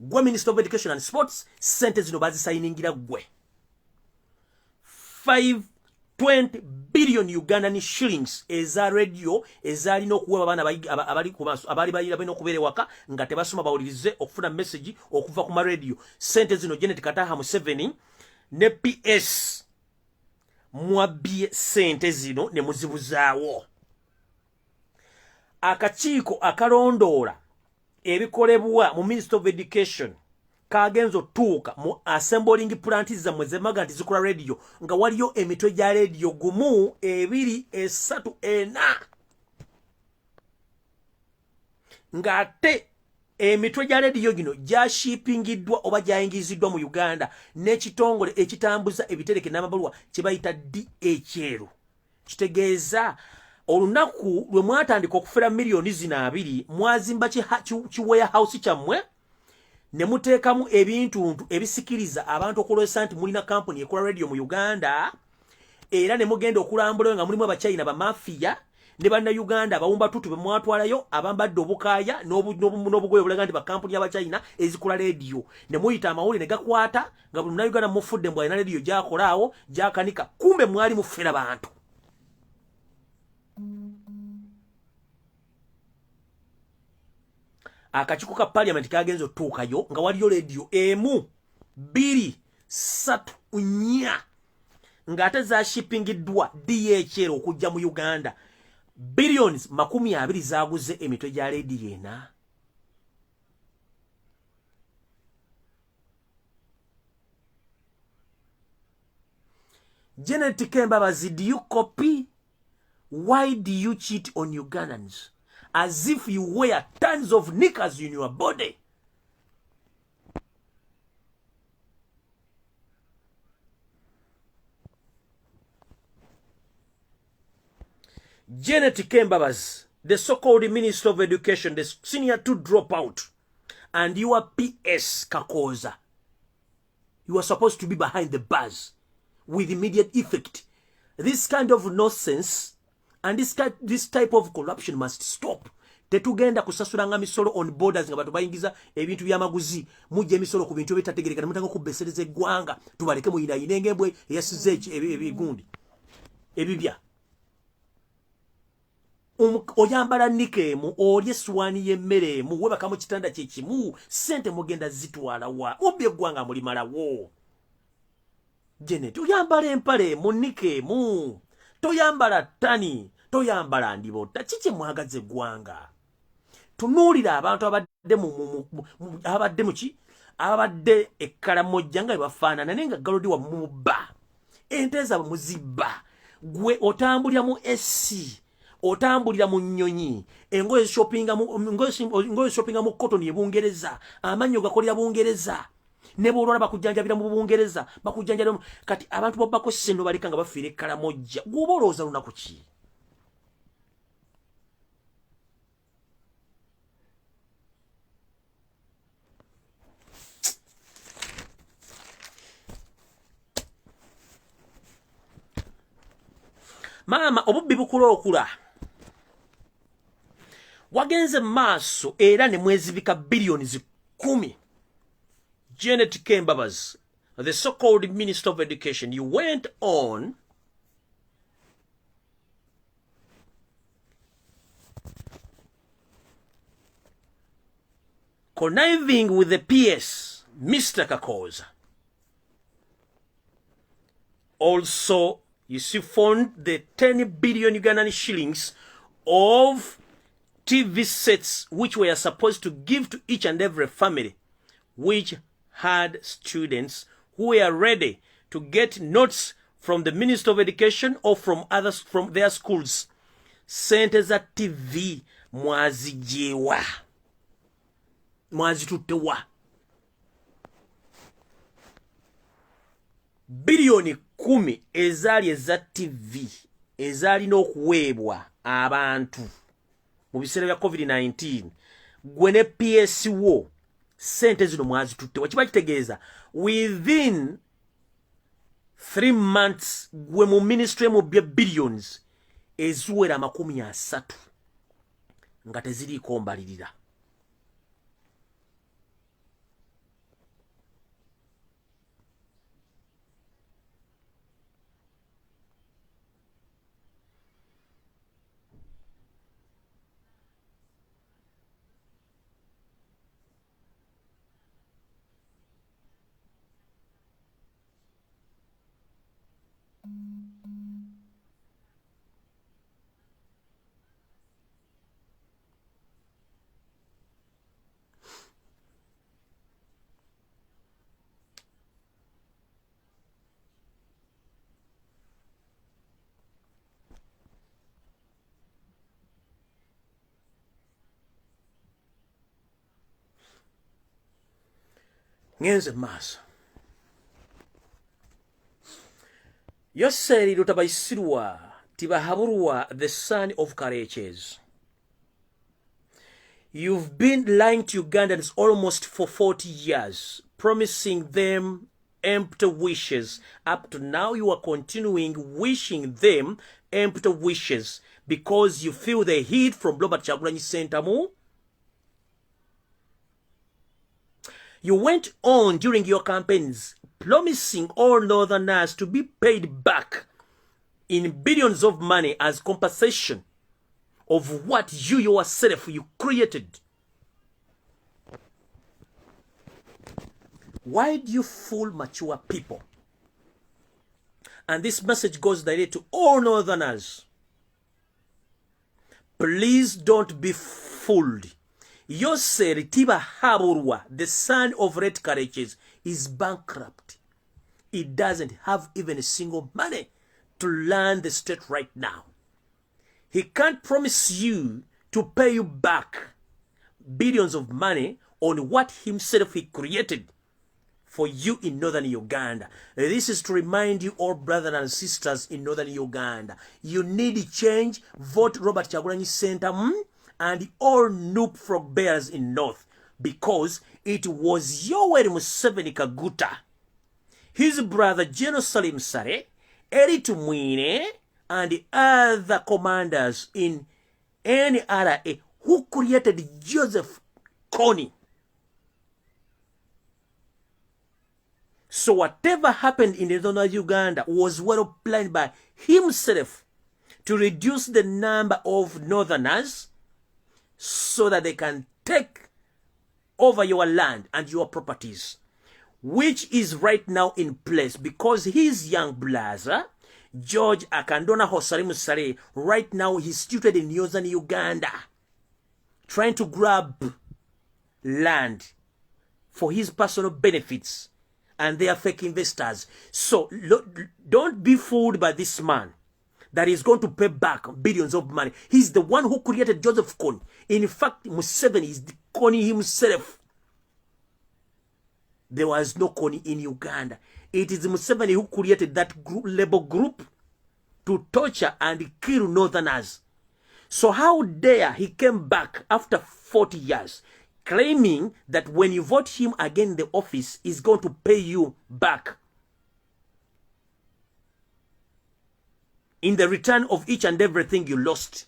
S1: gwe Minister of Education and Sports sente zino bazisayiningira gwe 520 billion Ugandan shillings eza radio ezalina okuwa abaana abali bayira bino okubeera waka nga tebasoma bawulirize okufuna message okuva ku ma radio sente zino Janet Kataha Museveni ne PS mwabye sente zino ne muzibuzaawo akakiiko akalondoola ebikolebwa mu Minister of Education kagenzo tuuka mu assembling plant zammwe zemaga nti zikola radio nga waliyo emitwe gya radio gumu 2 3 4 ngate emitwe gya radio gino gya shippingiddwa oba gyayingiziddwa mu Uganda n'ekitongole ekitambuza ebitereke n'amabaluwa kibayita DHL kitegeeza olunaku lwe mwatandika okufera miliyoni zino 2 mwazimba warehouse kyammwe ne muteekamu ebintu ebisikiriza abantu okulwesa nti mulina kampuni ekola radio mu Uganda era ne mugenda okulambula nga mulimu abachina ba mafia ne banna Uganda abawumba tutu be mwatwalayo abambadde obukaaya n'obugoye obulaga nti ba kampuni y'abachina ezikola radio ne muyita amawuli ne gakwata nga buli munna Uganda mufudde mbwa ina radio gyakolaawo gyakanika kumbe mwali mufera bantu akakiiko ka parliament kagenzo tuukayo nga waliyo radio emu 2 3 4 nga ate za shippingiddwa DHL okujja mu Uganda billions 20 zaguze emitwe gya radio ena Janet Kembabazi, do you copy? Why do you cheat on Ugandans? As if you wear tons of knickers in your body. Janet Kembabazi, the so-called Minister of Education, the senior to drop out, and you are PS Kakoza. You are supposed to be behind the bars with immediate effect. This kind of nonsense and this type of corruption must stop. Tetugenda kusasulanga misolo on borders nga batu bayingiza ebintu byamaguzi mujje misolo ku bintu bitategerekana mutanga kubesereza eggwanga tubaleke mu inengembwe yasize ebigundi ebibya oyambala nikemu olye swani yemmere mu webaka mu kitanda kyekimu sente mugenda zitwala wa obye eggwanga mulimalawo Janet oyambala empale mu nikemu toyambala tani toyambala ndibota kiki mwagaze eggwanga tunuulira abantu abadde muki abadde ekkalamojja nga bafaanana naye nga galodi wa mubba ente zaabwe muzibba gwe otambulira mu esi otambulira mu nnyonyi engoye shoppinga mu cotton ye Bungereza amannyo gakolera Bungereza ne bwolwala bakujjanjabira mu Bungereza bakujjanjabira kati abantu bobbako seno balika nga bafiira ekkalamojja gwoba olowooza lunaku ki Mama obubbi bukula okula wagenze maaso era ne mwezibika billions 10 Janet Kembabas, the so-called Minister of Education, you went on conniving with the PS, Mr. Kakoza. Also, you siphoned the 10 billion Ugandan shillings of TV sets which were supposed to give to each and every family which had students who were ready to get notes from the Minister of Education or from others from their schools. Sente za TV mwazijewa. Mwazitutewa. Bilioni 10 ezali eza TV ezali n'okuweebwa abantu mu biseera bya COVID-19 gwe ne PS wo sente zino mwazitutewa kiba kitegeeza within 3 months gwe mu ministry mu bya billions eziwera 30 nga teziriiko mbalirira. Ngenze maaso Yoseri lutabayisirwa tibahaburwa the son of Kareches. You've been lying to Ugandans almost for 40 years, promising them empty wishes. Up to now, you are continuing wishing them empty wishes because you feel the heat from Robert Kyagulanyi Ssentamu. You went on during your campaigns promising all Northerners to be paid back in billions of money as compensation of what you yourself created. Why do you fool mature people? And this message goes direct to all Northerners. Please don't be fooled. Yoseri Tiba Haburwa, the son of Red Kareches, is bankrupt. He doesn't have even a single money to run the state right now. He can't promise you to pay you back billions of money on what himself he created for you in northern Uganda. This is to remind you, all brothers and sisters in northern Uganda, you need change. Vote Robert Kyagulanyi Ssentamu and all Noop frog bears in north, because it was Yoweri Museveni Kaguta his brother General Salim Sare, Eritu Mwine, and other commanders in NRA who created Joseph Kony. So whatever happened in the northern Uganda was well planned by himself to reduce the number of northerners so that they can take over your land and your properties, which is right now in place because his young brother, George Akandona Hosarimu Sare, right now he's situated in northern Uganda, trying to grab land for his personal benefits, and they are fake investors. So don't be fooled by this man that is going to pay back billions of money. He's the one who created Joseph Kony. In fact, Museveni is the Kony himself. There was no Kony in Uganda. It is Museveni who created that group, labor group to torture and kill northerners. So how dare he came back after 40 years, claiming that when you vote him again in the office, he's going to pay you back in the return of each and everything you lost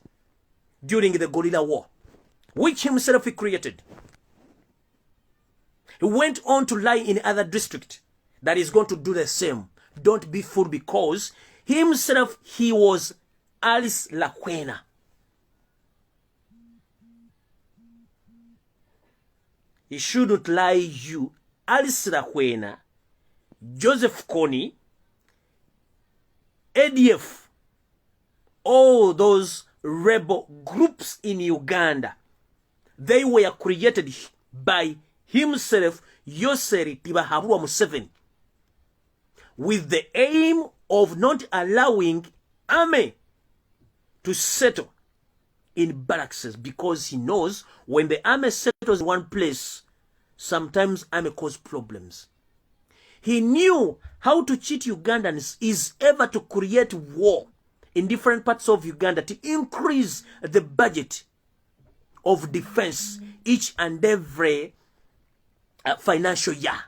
S1: during the guerrilla war, which himself he created. He went on to lie in other districts that is going to do the same. Don't be fooled, because himself, he was Alice Lakwena. He shouldn't lie you. Alice Lakwena, Joseph Kony, ADF, all those rebel groups in Uganda, they were created by himself, Yoseri Tibahabwa Museveni, with the aim of not allowing army to settle in barracks, because he knows when the army settles in one place, sometimes army cause problems. He knew how to cheat Ugandans is ever to create war in different parts of Uganda to increase the budget of defense each and every financial year.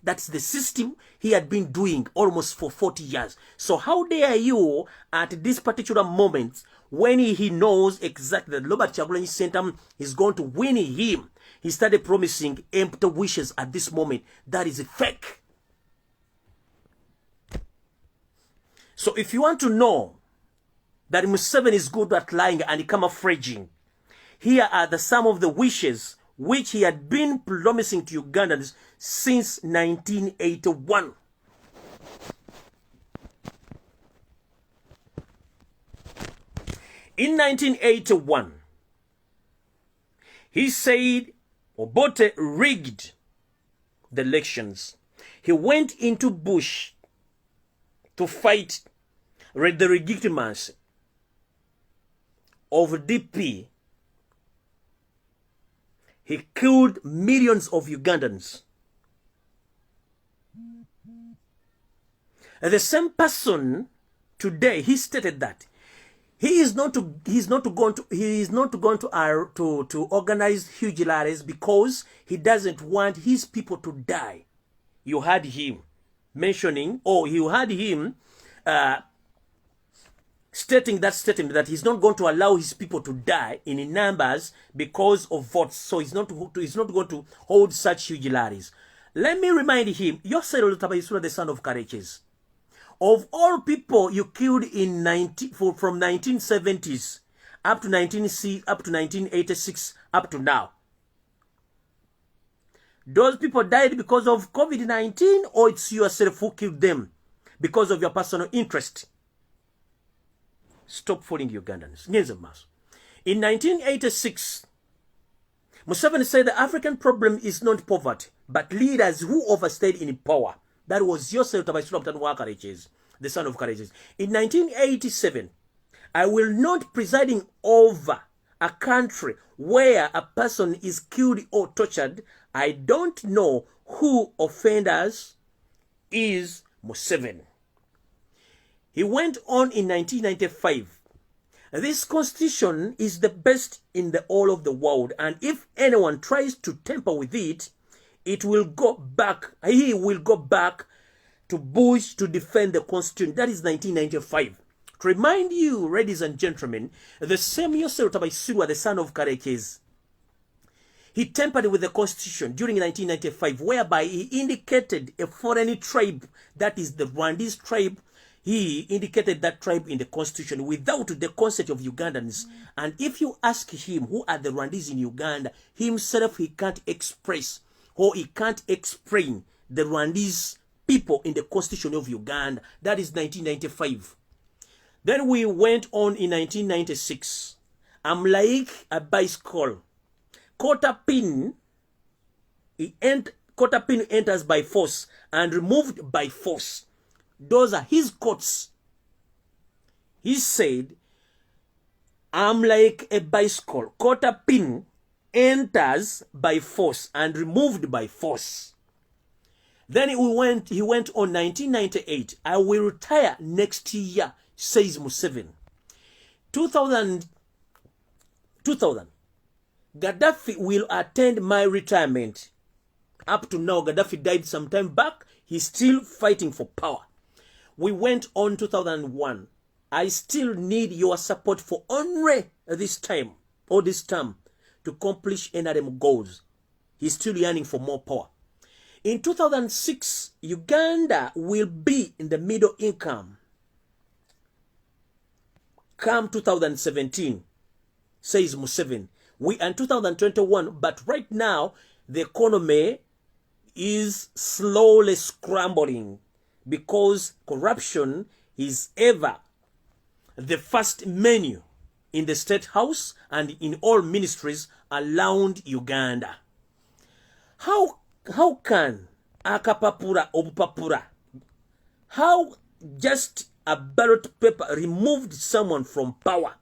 S1: That's the system he had been doing almost for 40 years. So how dare you at this particular moment, when he knows exactly that Robert Kyagulanyi Ssentamu is going to win him, he started promising empty wishes at this moment. That is fake. So if you want to know that Museveni is good at lying and camouflaging, here are some of the wishes which he had been promising to Ugandans since 1981. In 1981, he said Obote rigged the elections. He went into bush to fight the legitimacy of DP. He killed millions of Ugandans. The same person today, he stated that he is not going to organize huge rallies because he doesn't want his people to die. You heard him mentioning, or you heard him stating that he's not going to allow his people to die in numbers because of votes. So he's not going to hold such huge rallies. Let me remind him, Yoseri Lutabayisula, the son of Kareches, of all people you killed in from 1970s up to 1986 up to now, those people died because of COVID-19, or it's yourself who killed them because of your personal interest? Stop fooling Ugandans. In 1986, Museveni said the African problem is not poverty, but leaders who overstayed in power. That was Yoseri Lutabayisula, the son of Kareches. In 1987, I will not presiding over a country where a person is killed or tortured. I don't know who offenders is Museveni. He went on in 1995. This constitution is the best in the whole of the world, and if anyone tries to tamper with it, it will go back. He will go back to Bush to defend the Constitution. That is 1995. To remind you, ladies and gentlemen, the same Yosef Tabaisirwa, the son of Karekezi, he tampered with the Constitution during 1995, whereby he indicated a foreign tribe, that is the Rwandese tribe. He indicated that tribe in the Constitution without the consent of Ugandans. And if you ask him who are the Rwandese in Uganda, himself he can't express or he can't explain the Rwandese people in the Constitution of Uganda. That is 1995. Then we went on in 1996. I'm like a bicycle. Quarter pin enters by force and removed by force. Those are his quotes. He said, I'm like a bicycle. Quarter pin enters by force and removed by force. Then he went on 1998. I will retire next year, says Museveni. 2000. Gaddafi will attend my retirement. Up to now, Gaddafi died some time back. He's still fighting for power. We went on 2001. I still need your support for only this time or this term to accomplish NRM goals. He's still yearning for more power. In 2006, Uganda will be in the middle income. Come 2017, says Museveni. We are in 2021, but right now, the economy is slowly scrambling because corruption is ever the first menu in the State House and in all ministries around Uganda. How can akapapura obupapura, how just a ballot paper removed someone from power?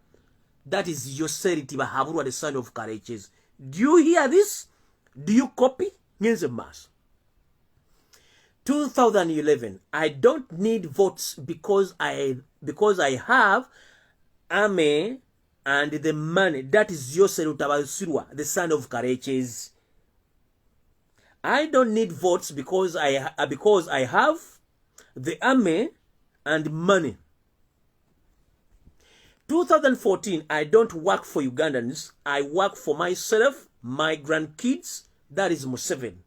S1: That is Yoseri Tibahaburwa, the son of Karekezi. Do you hear this? Do you copy? Nyenze mas. 2011. I don't need votes because I have army and the money. That is Yoseri Tibahaburwa, the son of Karekezi. I don't need votes because I have the army and money. 2014, I don't work for Ugandans. I work for myself, my grandkids. That is Museveni.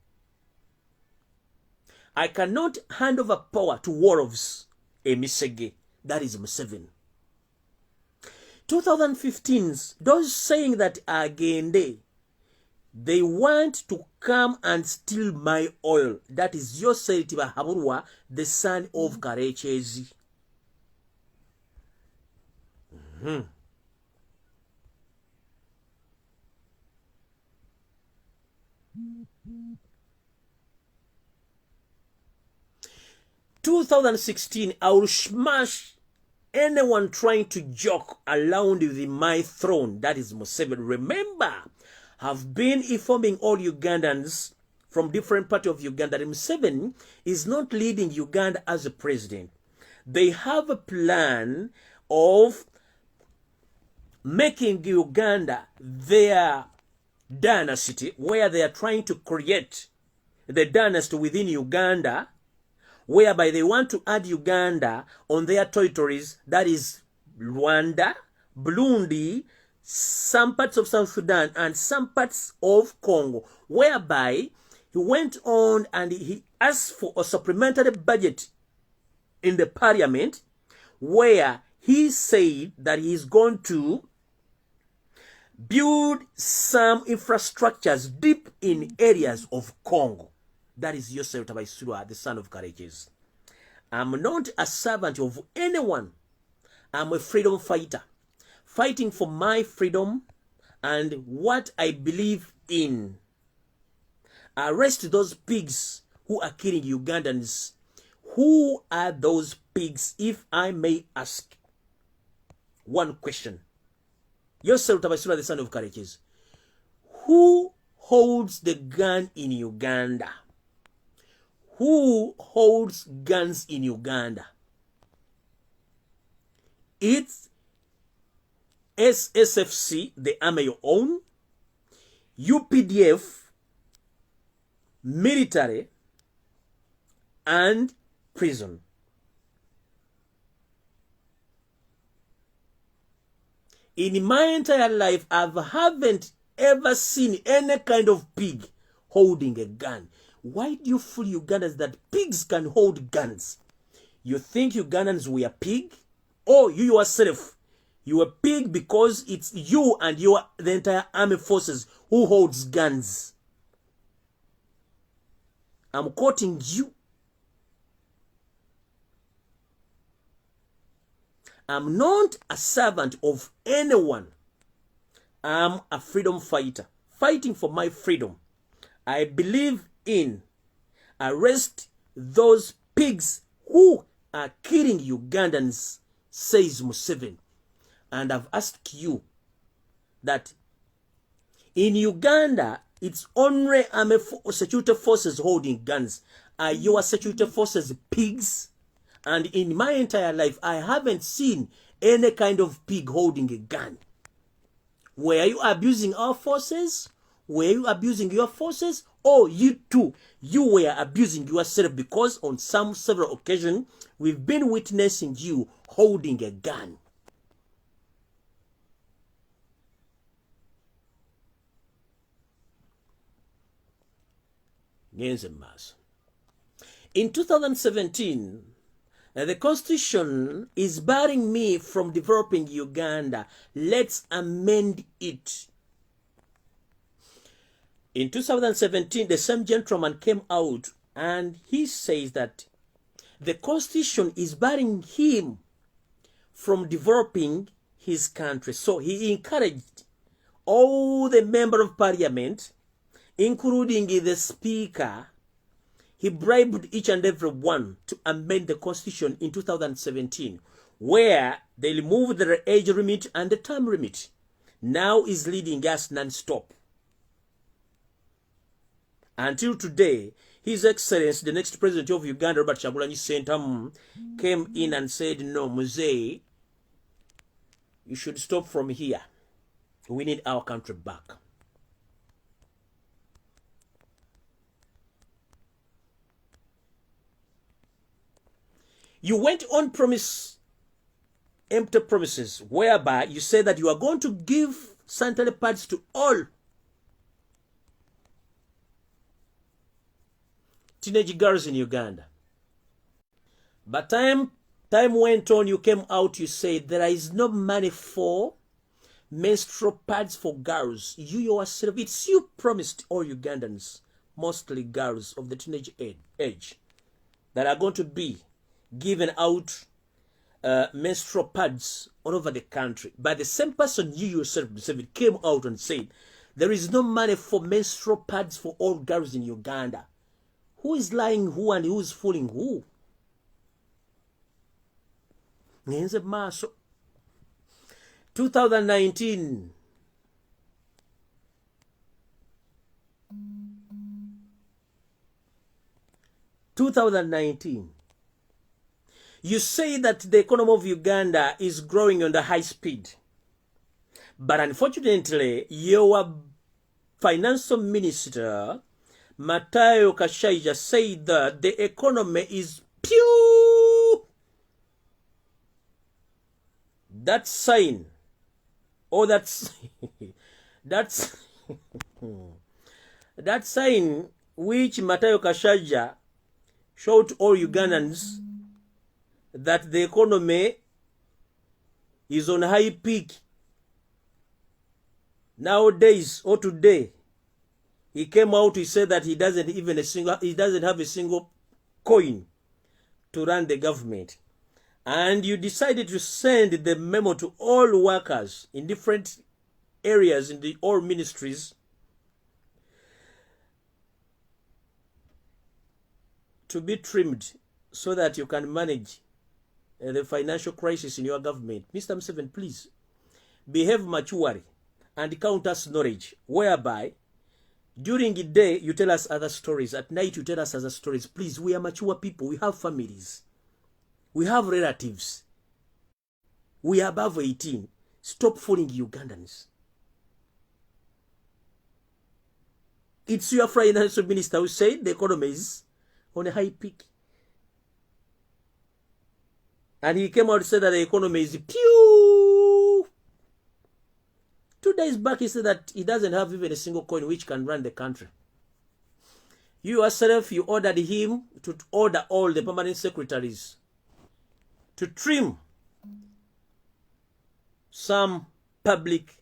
S1: I cannot hand over power to wolves. Emisege. That is Museveni. 2015, those saying that again they want to come and steal my oil. That is Yoseri Tibahaburwa, the son of Karekezi. 2016, I will smash anyone trying to joke around with my throne. That is Museveni. Remember, I've been informing all Ugandans from different parts of Uganda that Museveni is not leading Uganda as a president. They have a plan of making Uganda their dynasty, where they are trying to create the dynasty within Uganda, whereby they want to add Uganda on their territories, that is Rwanda, Burundi, some parts of South Sudan, and some parts of Congo, whereby he went on and he asked for a supplementary budget in the parliament, where he said that he is going to build some infrastructures deep in areas of Congo. That is Yosef Tabaisirwa, the son of Karekezi. I'm not a servant of anyone. I'm a freedom fighter, fighting for my freedom and what I believe in. Arrest those pigs who are killing Ugandans. Who are those pigs, if I may ask? One question. Yosef Tabaisirwa, the son of Karekezi. Who holds the gun in Uganda? Who holds guns in Uganda? It's SSFC, the army you own, UPDF, military, and prison. In my entire life, I haven't ever seen any kind of pig holding a gun. Why do you fool Ugandans that pigs can hold guns? You think Ugandans were a pig? Or you yourself, you are pig because it's you and the entire army forces who holds guns. I'm quoting you. I'm not a servant of anyone. I'm a freedom fighter, fighting for my freedom. I believe in arrest those pigs who are killing Ugandans, says Museveni. And I've asked you that in Uganda, it's only army security forces holding guns. Are your security forces pigs? And in my entire life, I haven't seen any kind of pig holding a gun. Were you abusing our forces? Were you abusing your forces? Or you too, you were abusing yourself because on several occasions, we've been witnessing you holding a gun. In 2017, the Constitution is barring me from developing Uganda. Let's amend it. In 2017, the same gentleman came out and he says that the Constitution is barring him from developing his country. So he encouraged all the members of parliament, including the speaker. He bribed each and every one to amend the Constitution in 2017, where they removed the age limit and the term limit. Now is leading us non-stop. Until today, His Excellency, the next president of Uganda, Robert Kyagulanyi Ssentamu, came in and said, no, Muzeyi, you should stop from here. We need our country back. You went on empty promises, whereby you said that you are going to give sanitary pads to all teenage girls in Uganda. But time went on, you came out, you said there is no money for menstrual pads for girls. You yourself, it's you promised all Ugandans, mostly girls of the teenage age, that are going to be given out menstrual pads all over the country. But the same person, you yourself, came out and said, there is no money for menstrual pads for all girls in Uganda. Who is lying who and who is fooling who? 2019. You say that the economy of Uganda is growing on the high speed. But unfortunately, your financial minister, Matayo Kashaija, said that the economy is pure. That sign, or that's that sign which Matayo Kashaija showed all Ugandans that the economy is on high peak. Nowadays or today, he came out, he said that he doesn't have a single coin to run the government. And you decided to send the memo to all workers in different areas in all ministries to be trimmed so that you can manage the financial crisis in your government. Mr. Museveni, please behave maturely and count us knowledge, whereby during the day you tell us other stories, at night you tell us other stories. Please, we are mature people, we have families, we have relatives, we are above 18. Stop fooling Ugandans. It's your financial minister who said the economy is on a high peak. And he came out and said that the economy is pew. 2 days back, he said that he doesn't have even a single coin which can run the country. You yourself, you ordered him to order all the permanent secretaries to trim some public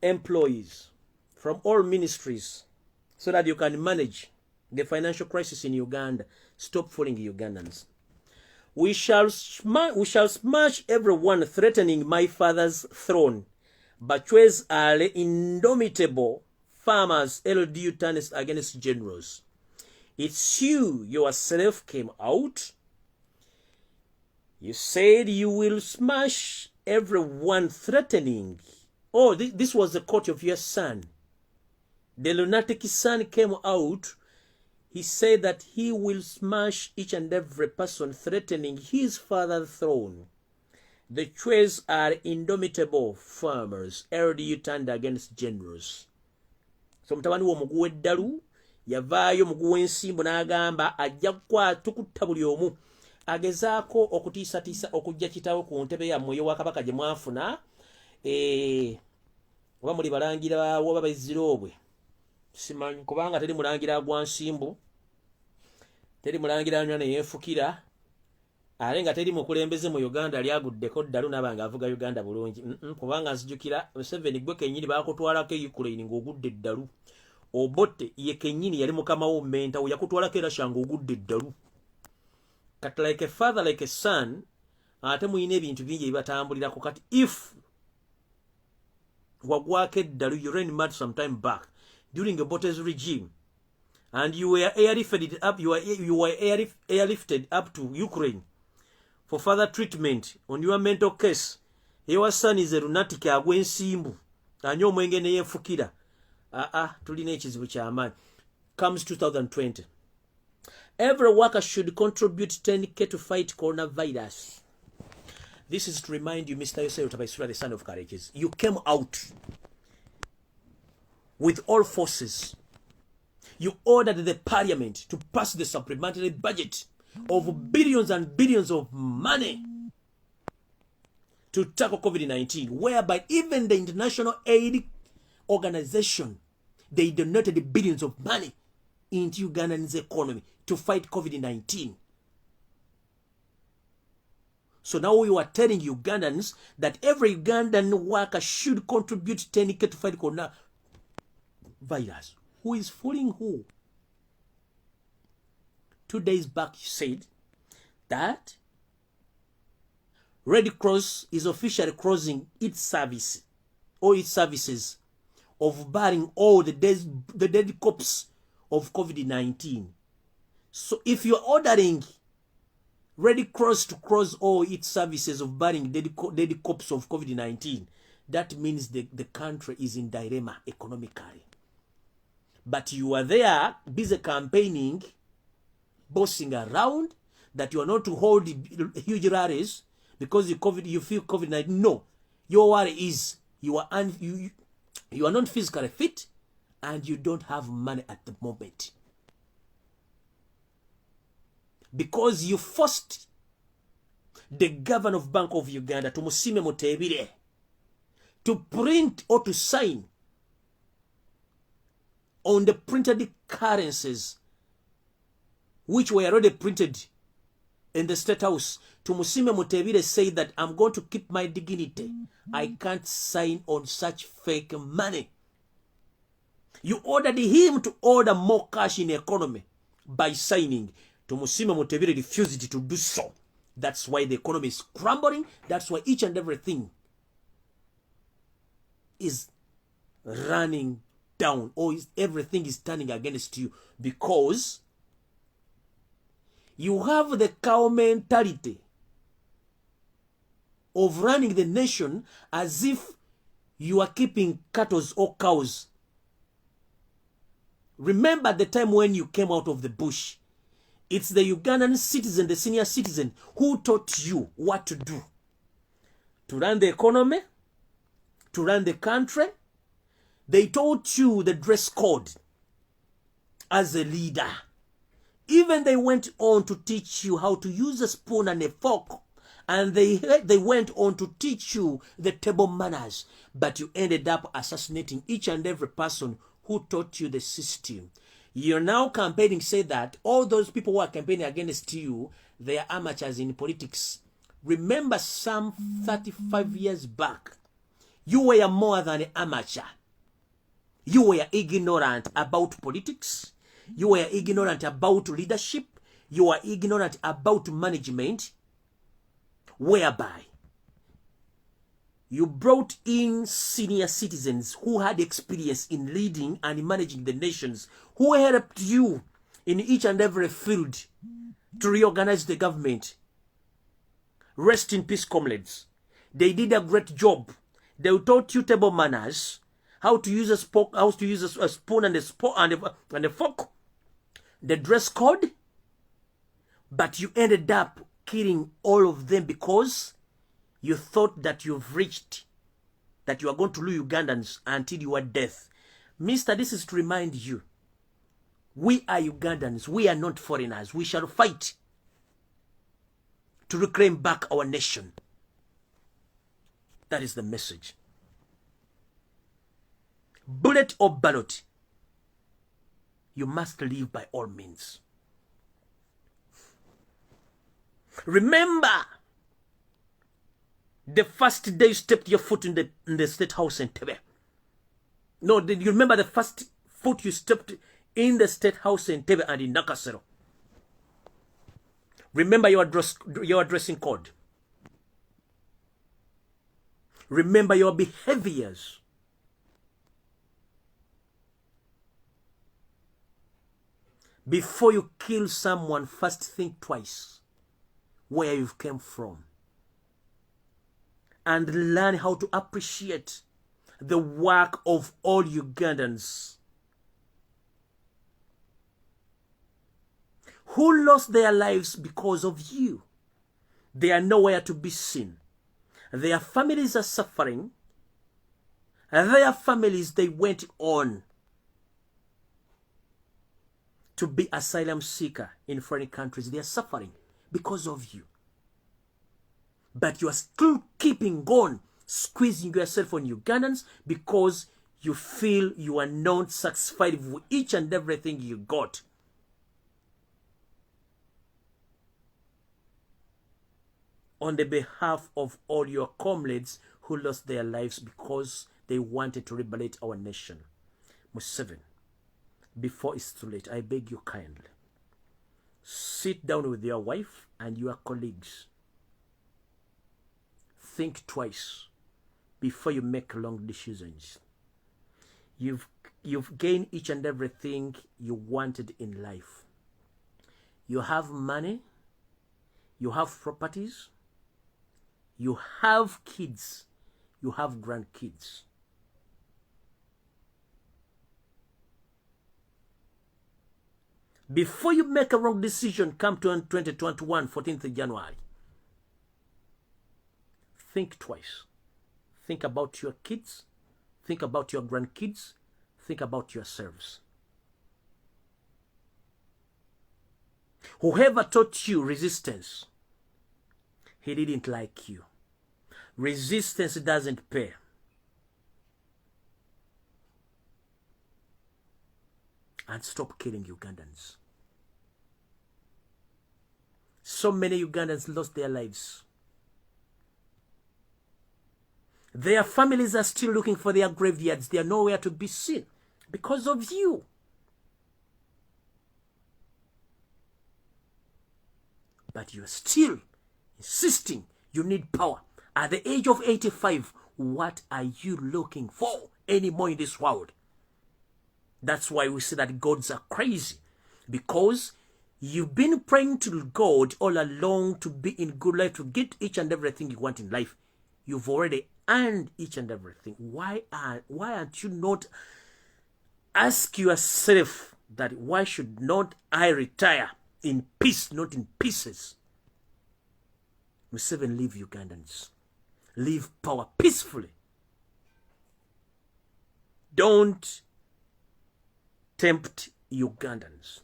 S1: employees from all ministries so that you can manage the financial crisis in Uganda. Stop fooling Ugandans. We shall smash everyone threatening my father's throne. Bachwes are indomitable farmers, LDU turns against generals. It's you yourself came out. You said you will smash everyone threatening. Oh, this was the court of your son. The lunatic son came out. He said that he will smash each and every person threatening his father's throne. The Chwes are indomitable farmers. LDU turned against generals. So mutabani wo muguwe ddalu yavaayo muguwe ensimbu n'agamba ajja kwa tukutta buli omu agezaako okutiisatiisa okujja kitaawe ku ntebe yammwe ey'Obwakabaka gye mwafuna oba muli balangira oba baizziroobwe simanyi kubanga teri mulangira gwa nsimbu teri mulangira anywa ne yeefukira ate nga teri mukulembeze mu Uganda lyaguddeko ddalu n'abanga avuga Uganda bulungi kubanga nzijukira Museveni gwe kennyini baakutwalako Ukraine ng'ogudde ddalu Obote ye kennyini yali mukama wo menta we yakutwalako era shanga ogudde ddalu kati like a father like a son ate muyina ebintu bingi ebibatambulirako kati if wagwako eddalu you ran mad some time back during Obote's regime and you were airlifted up to Ukraine for further treatment on your mental case. Your son is a lunatic agwensimbu. Anyo mwenge ne yefukira. Tulina ekizibu ky'amaanyi. Comes 2020. Every worker should contribute 10K to fight coronavirus. This is to remind you, Mr. Yosef Tabaisura, the son of Karekes. You came out with all forces. You ordered the parliament to pass the supplementary budget of billions and billions of money to tackle COVID-19, whereby even the international aid organization, they donated billions of money into Ugandan's economy to fight COVID-19. So now we are telling Ugandans that every Ugandan worker should contribute 10K to fight coronavirus. Who is fooling who? 2 days back, you said that Red Cross is officially closing its service or its services of burying all the dead corpses of COVID-19. So if you're ordering Red Cross to close all its services of burying dead corpses of COVID-19, that means the country is in dilemma economically. But you are there busy campaigning, bossing around, that you are not to hold huge rallies because you feel COVID-19. No, your worry is you are not physically fit and you don't have money at the moment. Because you forced the governor of Bank of Uganda, Tumusime Mutebire, to print or to sign on the printed currencies which were already printed in the State House. Tumusime Mutebire said that I'm going to keep my dignity. I can't sign on such fake money. You ordered him to order more cash in the economy by signing. Tumusime Mutebire refused to do so. That's why the economy is crumbling. That's why each and everything is running down, or everything is turning against you, because you have the cow mentality of running the nation as if you are keeping cattle or cows. Remember the time when you came out of the bush. It's the Ugandan citizen, the senior citizen, who taught you what to do. To run the economy, to run the country. They taught you the dress code as a leader. Even they went on to teach you how to use a spoon and a fork. And they went on to teach you the table manners. But you ended up assassinating each and every person who taught you the system. You're now campaigning, say that all those people who are campaigning against you, they are amateurs in politics. Remember, some 35 years back, you were more than an amateur. You were ignorant about politics. You were ignorant about leadership. You were ignorant about management, whereby you brought in senior citizens who had experience in leading and managing the nations, who helped you in each and every field to reorganize the government. Rest in peace, comrades. They did a great job. They taught you table manners, how to use a spoon, and a fork, the dress code. But you ended up killing all of them because you thought that you've reached, that you are going to lose Ugandans until you are death. Mister, this is to remind you, we are Ugandans. We are not foreigners. We shall fight to reclaim back our nation. That is the message. Bullet or ballot, you must live by all means. Remember, the first day you stepped your foot in the State House in Tebe. No, you remember the first foot you stepped in the State House in Tebe and in Nakasero. Remember your dressing code. Remember your behaviors. Before you kill someone, first think twice where you came from. And learn how to appreciate the work of all Ugandans who lost their lives because of you. They are nowhere to be seen. Their families are suffering. Their families, they went on to be asylum seeker in foreign countries. They are suffering because of you. But you are still keeping on, squeezing yourself on Ugandans because you feel you are not satisfied with each and everything you got. On the behalf of all your comrades who lost their lives because they wanted to liberate our nation. Museveni, before it's too late, I beg you kindly, sit down with your wife and your colleagues. Think twice before you make long decisions. You've gained each and everything you wanted in life. You have money. You have properties. You have kids. You have grandkids. Before you make a wrong decision, come to 2021, 14th of January. Think twice. Think about your kids. Think about your grandkids. Think about yourselves. Whoever taught you resistance, he didn't like you. Resistance doesn't pay. And stop killing Ugandans. So many Ugandans lost their lives. Their families are still looking for their graveyards. They are nowhere to be seen because of you. But you are still insisting you need power. At the age of 85, what are you looking for anymore in this world? That's why we say that gods are crazy. Because you've been praying to God all along to be in good life, to get each and everything you want in life. You've already earned each and everything. Why aren't you not ask yourself that why should not I retire in peace, not in pieces? Museveni, leave Ugandans. Leave power peacefully. Don't tempt Ugandans.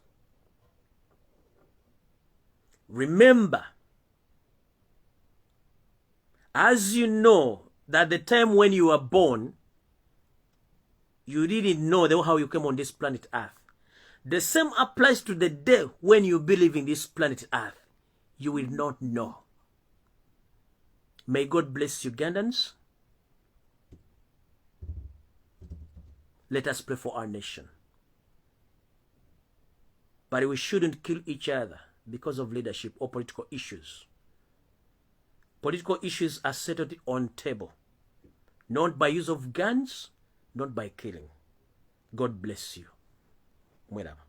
S1: Remember, as you know, that the time when you were born, you didn't know how you came on this planet Earth. The same applies to the day when you be leaving this planet Earth. You will not know. May God bless Ugandans. Let us pray for our nation. But we shouldn't kill each other because of leadership or political issues. Political issues are settled on table, not by use of guns, not by killing. God bless you. Mwelaba.